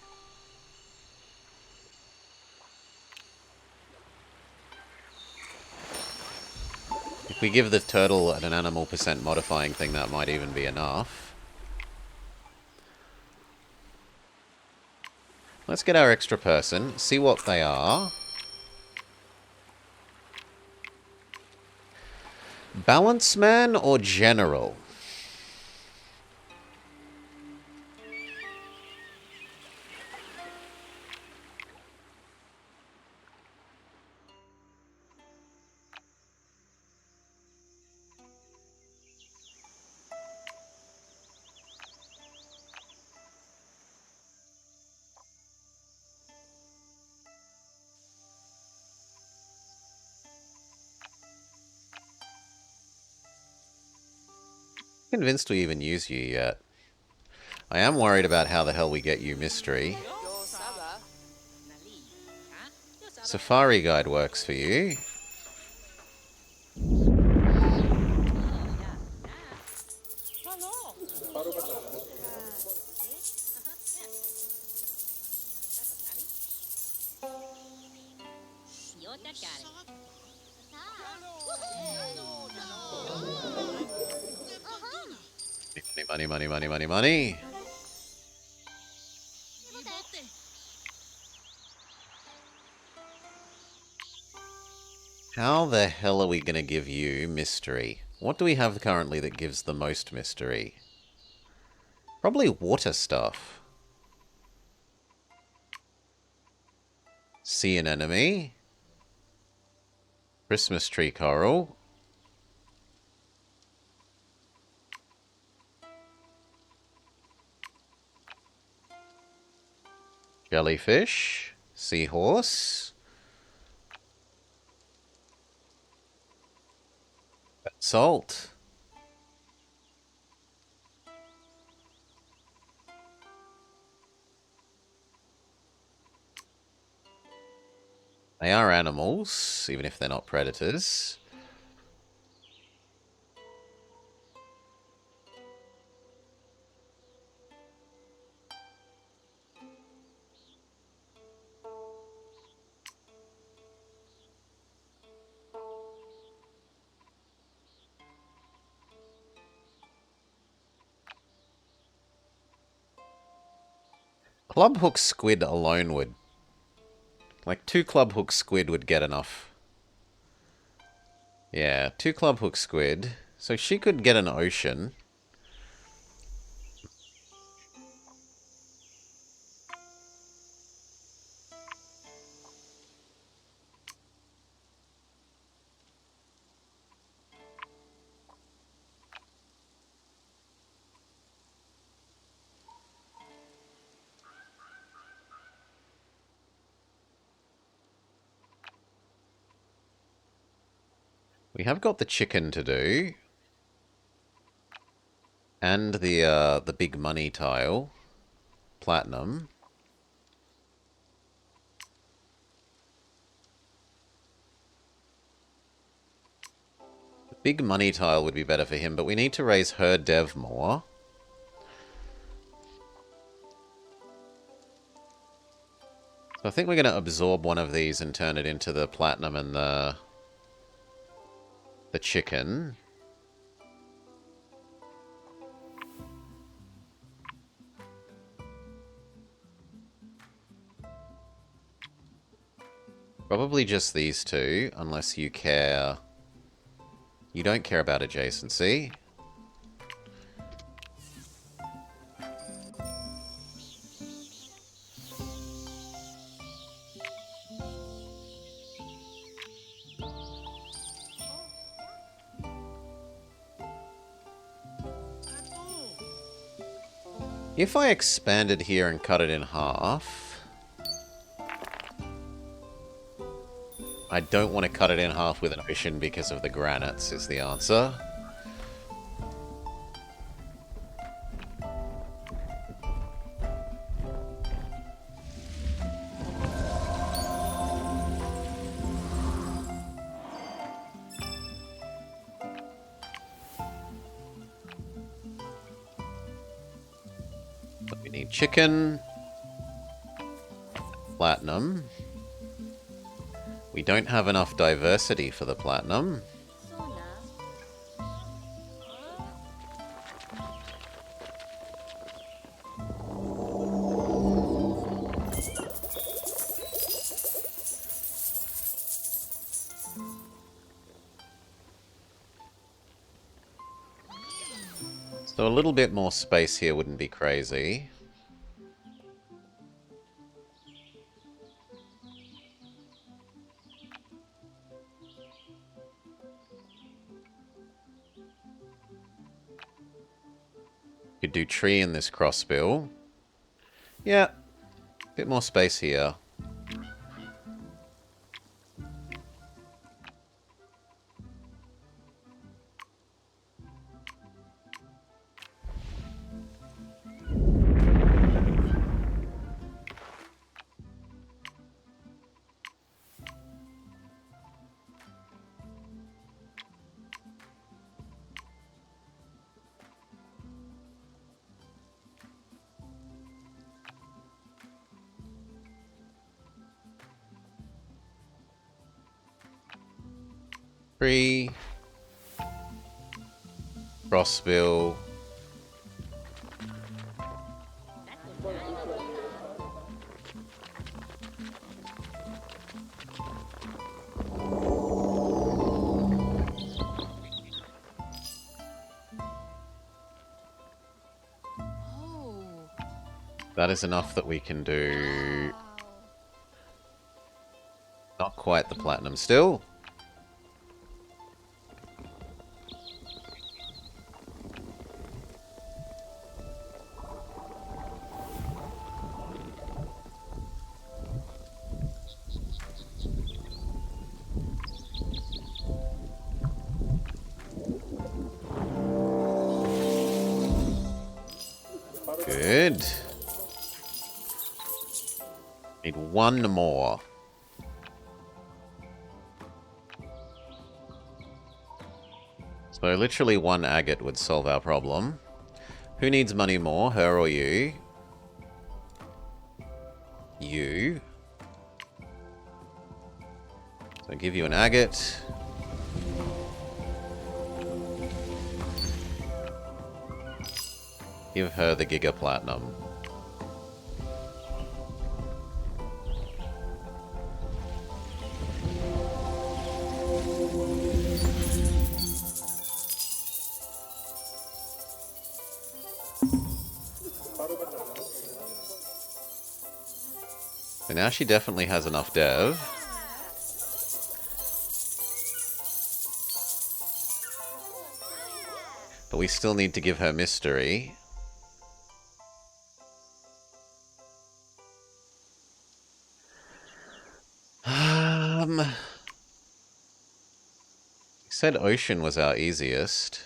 If we give the turtle an animal percent modifying thing, that might even be enough. Let's get our extra person, see what they are. Balance man or general? Convinced we even use you yet. I am worried about how the hell we get you mystery. Safari guide works for you. Money, money, money, money, money. How the hell are we going to give you mystery? What do we have currently that gives the most mystery? Probably water stuff. See an enemy. Christmas tree coral. Jellyfish. Seahorse. Salt. They are animals, even if they're not predators. Club hook squid alone would... Like, 2 club hook squid would get enough. Yeah, 2 club hook squid. So she could get an ocean. We have got the chicken to do. And the big money tile. Platinum. The big money tile would be better for him, but we need to raise her dev more. So I think we're going to absorb one of these and turn it into the platinum and the chicken. Probably just these two, unless you care... You don't care about adjacency. If I expanded here and cut it in half... I don't want to cut it in half with an ocean because of the granites, is the answer. We need chicken, platinum. We don't have enough diversity for the platinum. So a little bit more space here wouldn't be crazy. Could do tree in this crossbill. Yeah, a bit more space here. Tree. Crossbill. That is enough that we can do... Not quite the platinum still. Good. Need one more. So literally one agate would solve our problem. Who needs money more, her or you? You. So give you an agate. Give her the Giga Platinum. So now she definitely has enough dev. But we still need to give her mystery. We said ocean was our easiest.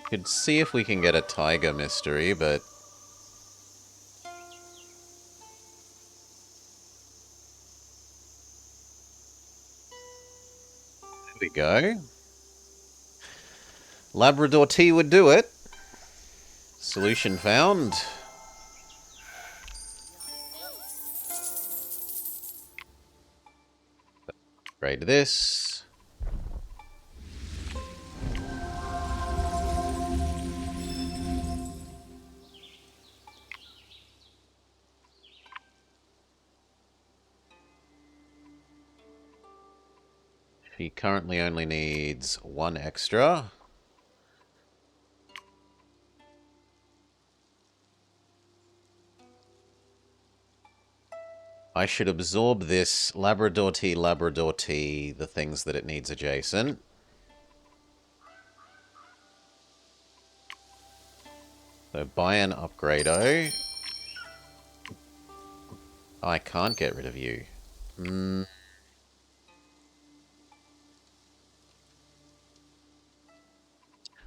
Could see if we can get a tiger mystery, but... There we go. Labrador tea would do it. Solution found. Upgrade this. He currently only needs one extra. I should absorb this Labrador tea, the things that it needs adjacent. So buy an upgrado. I can't get rid of you.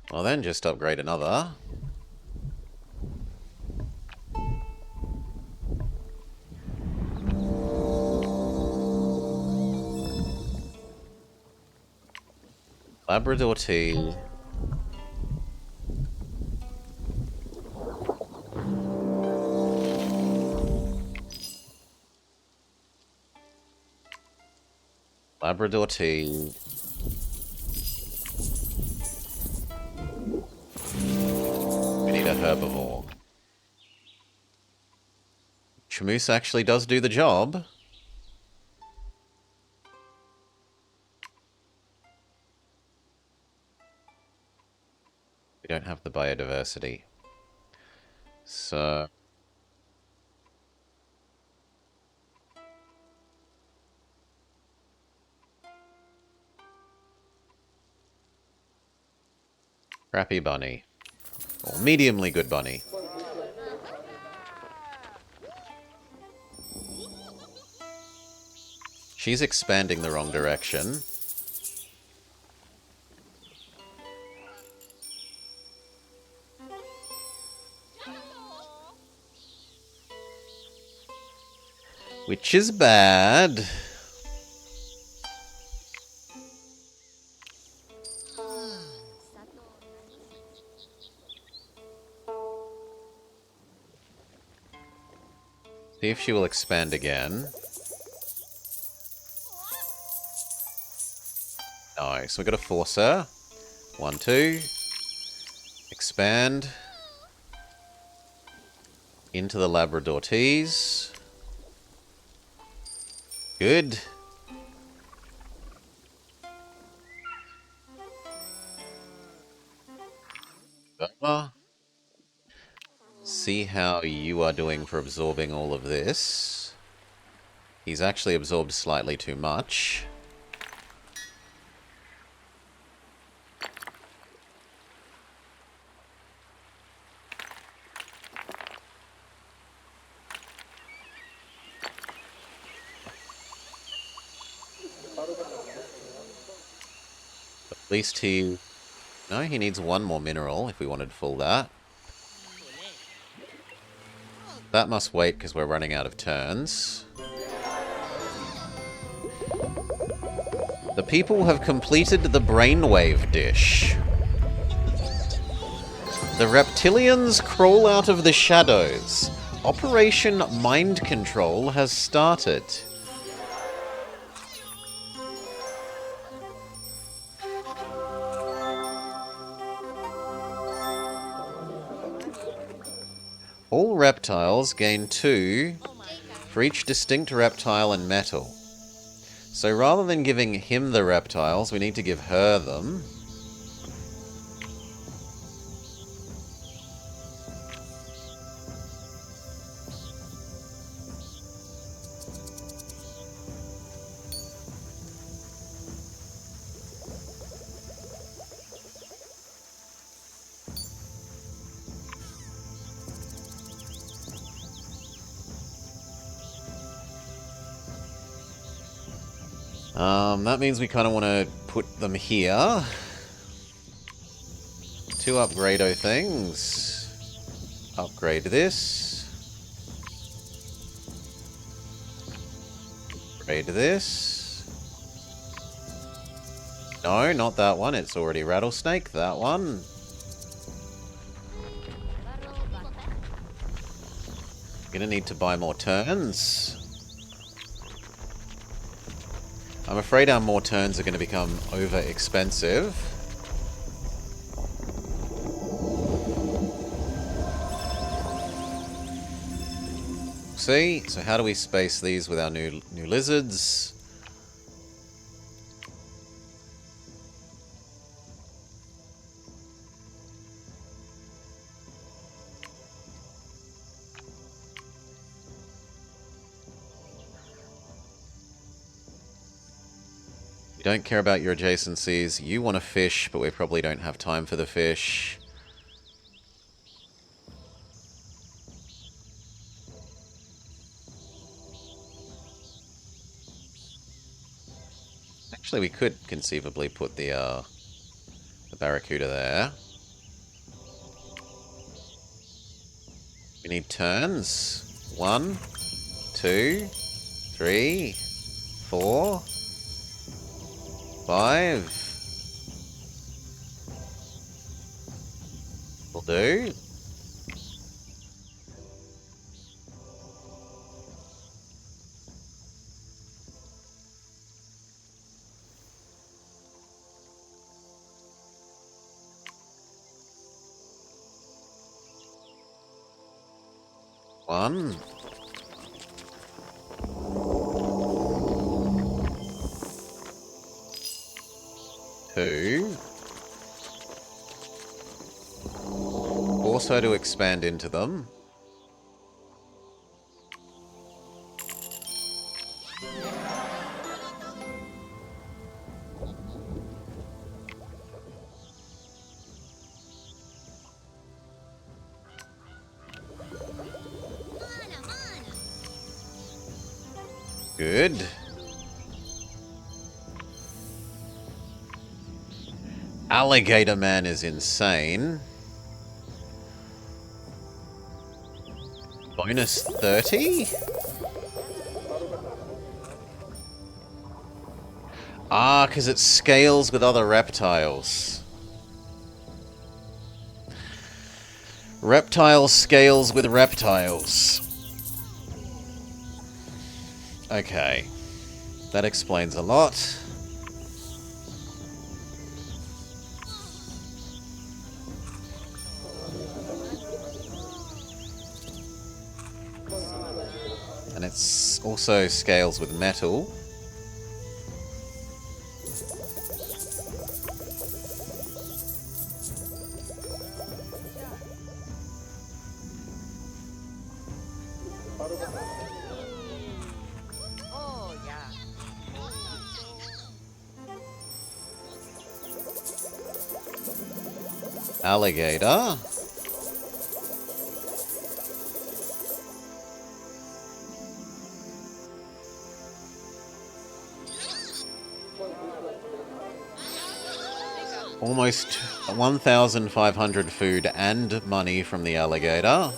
Well then, just upgrade another. Labrador tea. Labrador tea. We need a herbivore. Chamoose actually does do the job. We don't have the biodiversity. So... crappy bunny. Or mediumly good bunny. She's expanding the wrong direction. Which is bad. See if she will expand again. No, so we've got to force her. 1, 2. Expand. Into the Labrador teas. Good. See how you are doing for absorbing all of this. He's actually absorbed slightly too much. At least he... No, he needs one more mineral if we wanted full that. That must wait because we're running out of turns. The people have completed the brainwave dish. The reptilians crawl out of the shadows. Operation Mind Control has started. All reptiles gain 2 for each distinct reptile and metal. So rather than giving him the reptiles, we need to give her them. That means we kind of want to put them here. 2 upgrado things. Upgrade this. Upgrade this. No, not that one. It's already rattlesnake. That one. Gonna need to buy more turns. I'm afraid our more turns are going to become over expensive. See? So how do we space these with our new lizards? Don't care about your adjacencies. You want to fish, but we probably don't have time for the fish. Actually, we could conceivably put the barracuda there. We need turns. 1, 2, 3, 4, 5. Will do. One. Two. Also to expand into them. Good. Alligator Man is insane. Bonus 30? Ah, because it scales with other reptiles. Reptile scales with reptiles. Okay. That explains a lot. And it's also scales with metal. Alligator. Almost 1,500 food and money from the alligator.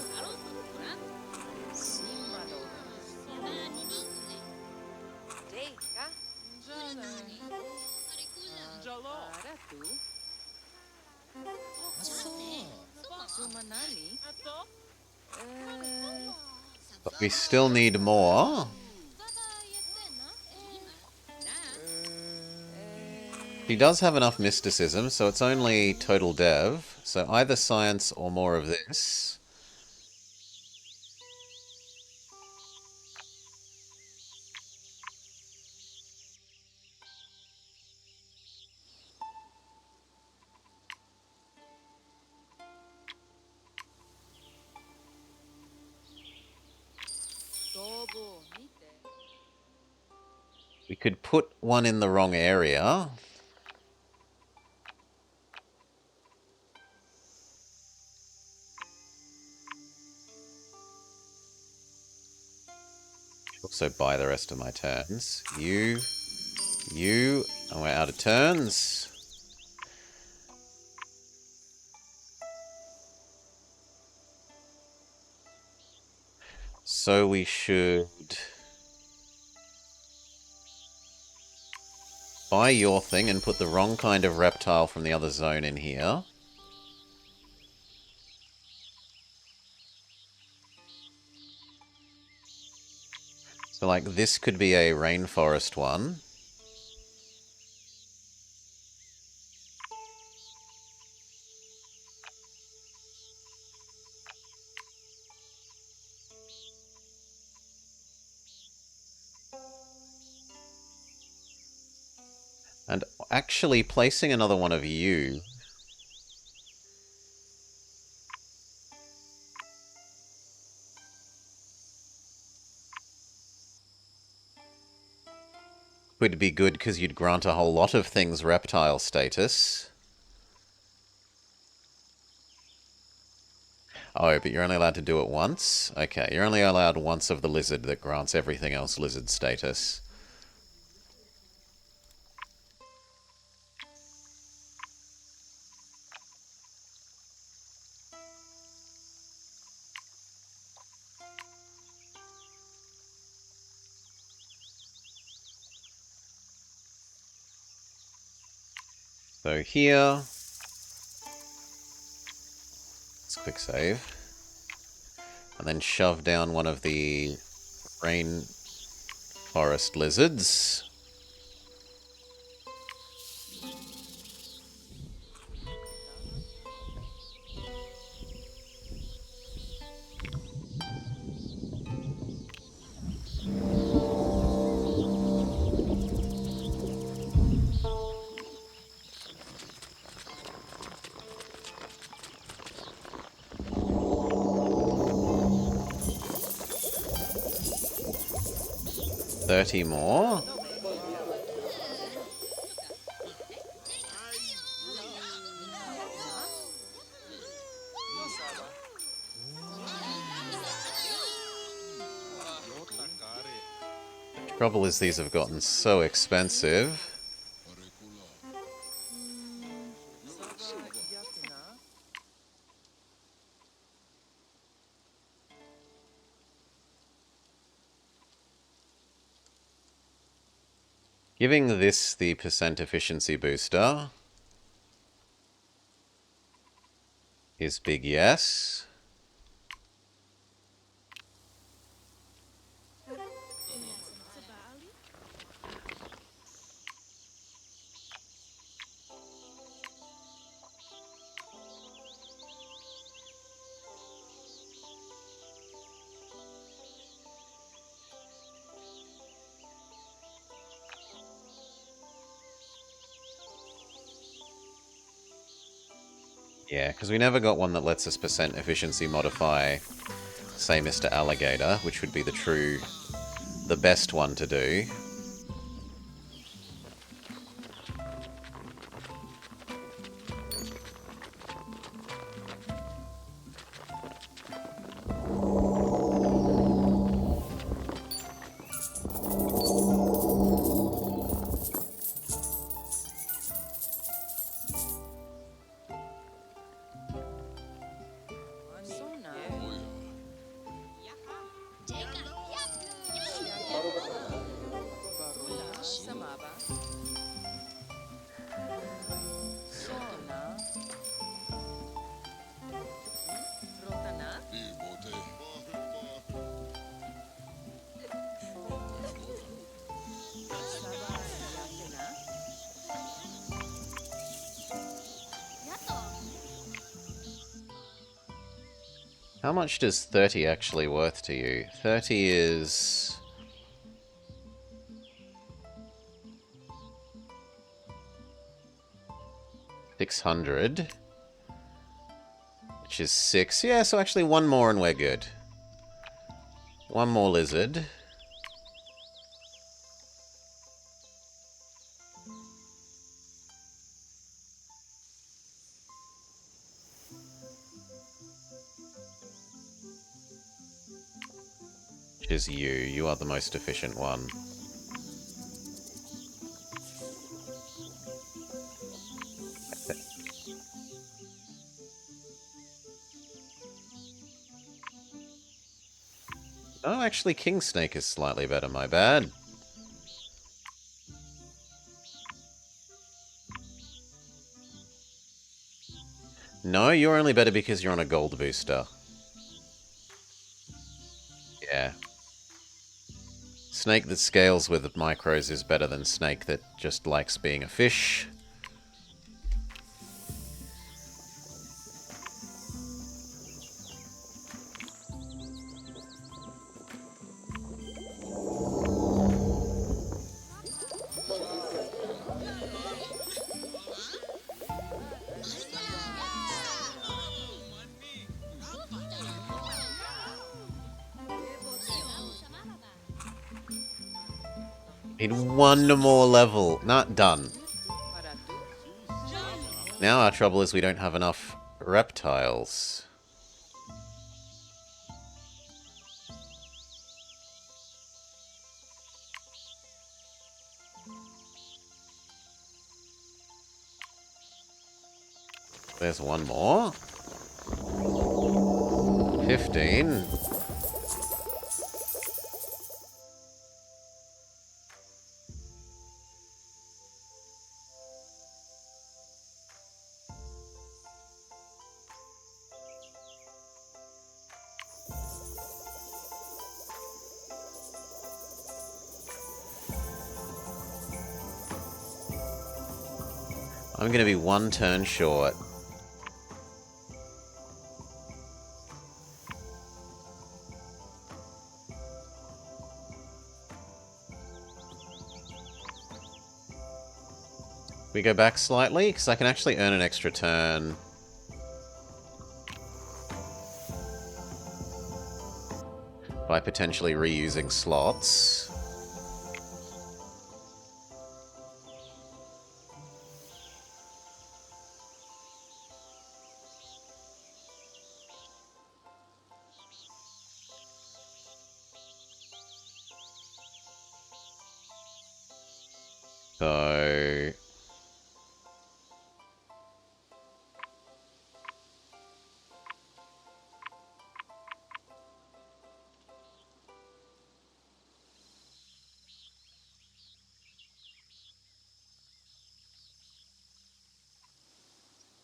But we still need more. She does have enough mysticism, so it's only total dev. So either science or more of this. We could put one in the wrong area. Also buy the rest of my turns. You, and we're out of turns. So we should buy your thing and put the wrong kind of reptile from the other zone in here. So like this could be a rainforest one. And actually placing another one of you would be good because you'd grant a whole lot of things reptile status. Oh, but you're only allowed to do it once? Okay, you're only allowed once of the lizard that grants everything else lizard status. So here, let's quick save. And then shove down one of the rainforest lizards. $30 more. The trouble is these have gotten so expensive. Giving this the percent efficiency booster is big yes. Yeah, because we never got one that lets us percent efficiency modify, say, Mr. Alligator, which would be the best one to do. How much does 30 actually worth to you? 30 is... $600. Which is 6. Yeah, so actually one more and we're good. One more lizard. Which is you. You are the most efficient one. Oh, actually, King Snake is slightly better, my bad. No, you're only better because you're on a gold booster. Yeah. Snake that scales with micros is better than Snake that just likes being a fish. Need one more level. Not done. Now our trouble is we don't have enough reptiles. There's one more. 15. I'm going to be one turn short. We go back slightly, because I can actually earn an extra turn. By potentially reusing slots. So...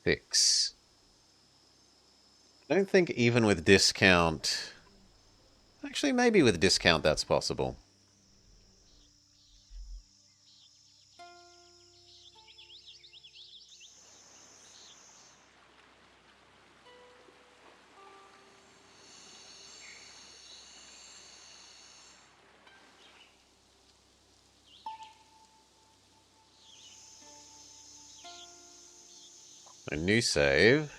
Fix. I don't think even with discount... Actually, maybe with discount that's possible. A new save.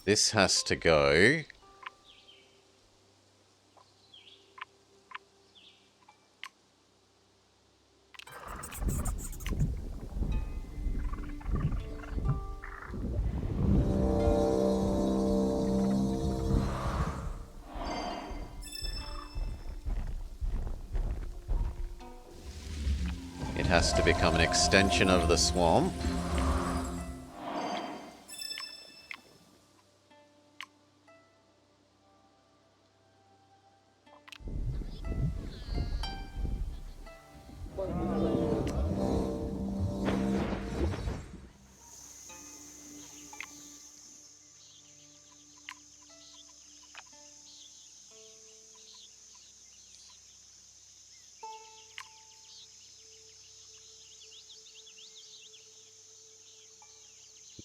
This has to go. It has to become an extension of the swamp.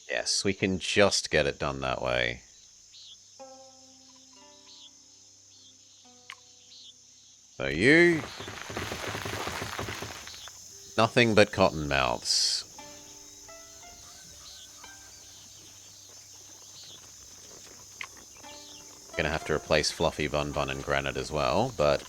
Yes, we can just get it done that way. So you... Nothing but cotton mouths. Gonna have to replace Fluffy, Bun Bun, and Granite as well, but...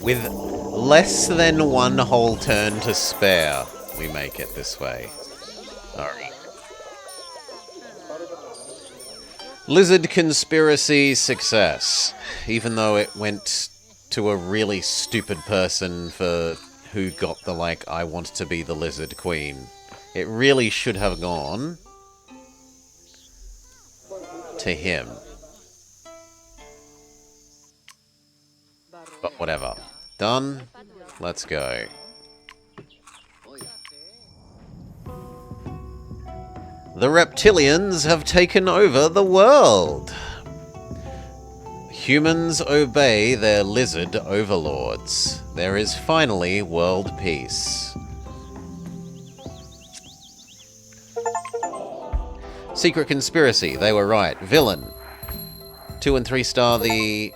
With less than one whole turn to spare, we make it this way. Alright. Lizard conspiracy success. Even though it went to a really stupid person for who got the, like, I want to be the Lizard Queen. It really should have gone to him. But whatever. Done. Let's go. The reptilians have taken over the world. Humans obey their lizard overlords. There is finally world peace. Secret conspiracy. They were right. Villain. 2 and 3 star the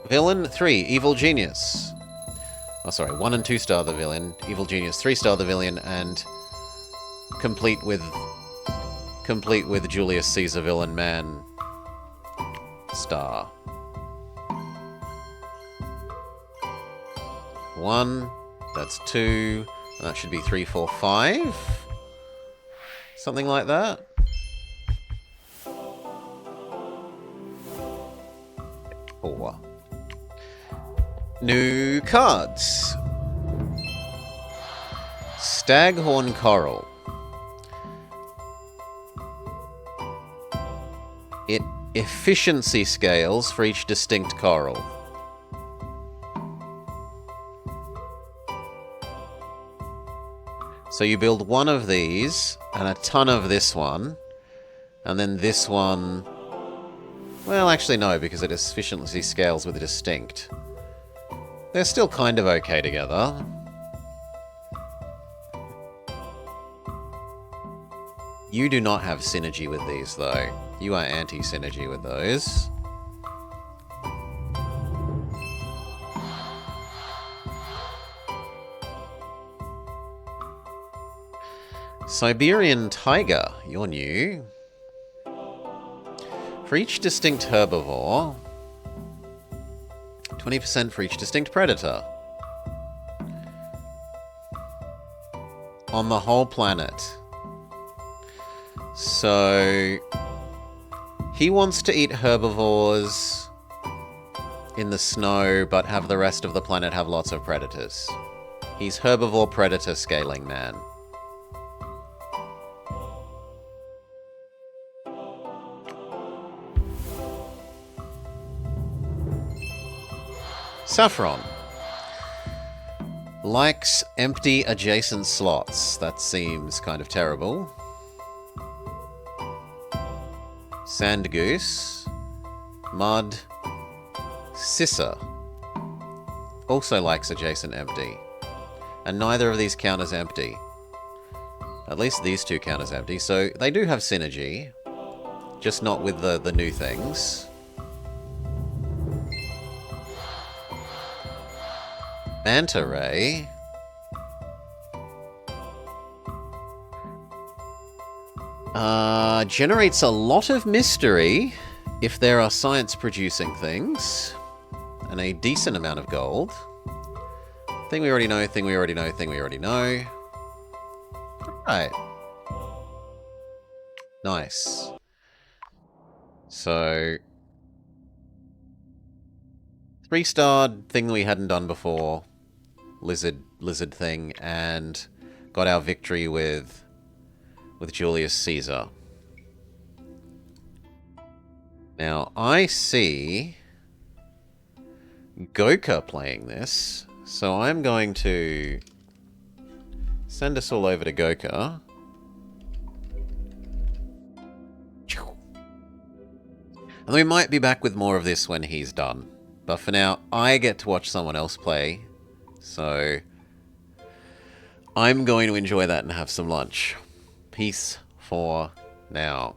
villain. 3, evil genius. Oh, sorry. 1 and 2 star the villain. Evil genius. 3 star the villain. And Complete with Julius Caesar villain man star. 1, that's 2, that should be 3, 4, 5. Something like that. Four. New cards. Staghorn Coral. It efficiency scales for each distinct coral. So you build one of these, and a ton of this one, and then this one... Well, actually no, because it efficiency scales with a distinct. They're still kind of okay together. You do not have synergy with these, though. You are anti-synergy with those. Siberian Tiger, you're new. For each distinct herbivore, 20% for each distinct predator. On the whole planet. So, he wants to eat herbivores in the snow, but have the rest of the planet have lots of predators. He's herbivore-predator scaling man. Saffron. Likes empty adjacent slots. That seems kind of terrible. Sand Goose. Mud. Sissa. Also likes adjacent empty. And neither of these count as empty. At least these two count as empty. So they do have synergy. Just not with the new things. Manta Ray. Generates a lot of mystery if there are science-producing things. And a decent amount of gold. Thing we already know, thing we already know, thing we already know. Right. Nice. So... 3-starred thing we hadn't done before. Lizard thing, and got our victory with Julius Caesar. Now, I see Goka playing this, so I'm going to send us all over to Goka. And we might be back with more of this when he's done. But for now, I get to watch someone else play. So, I'm going to enjoy that and have some lunch. Peace for now.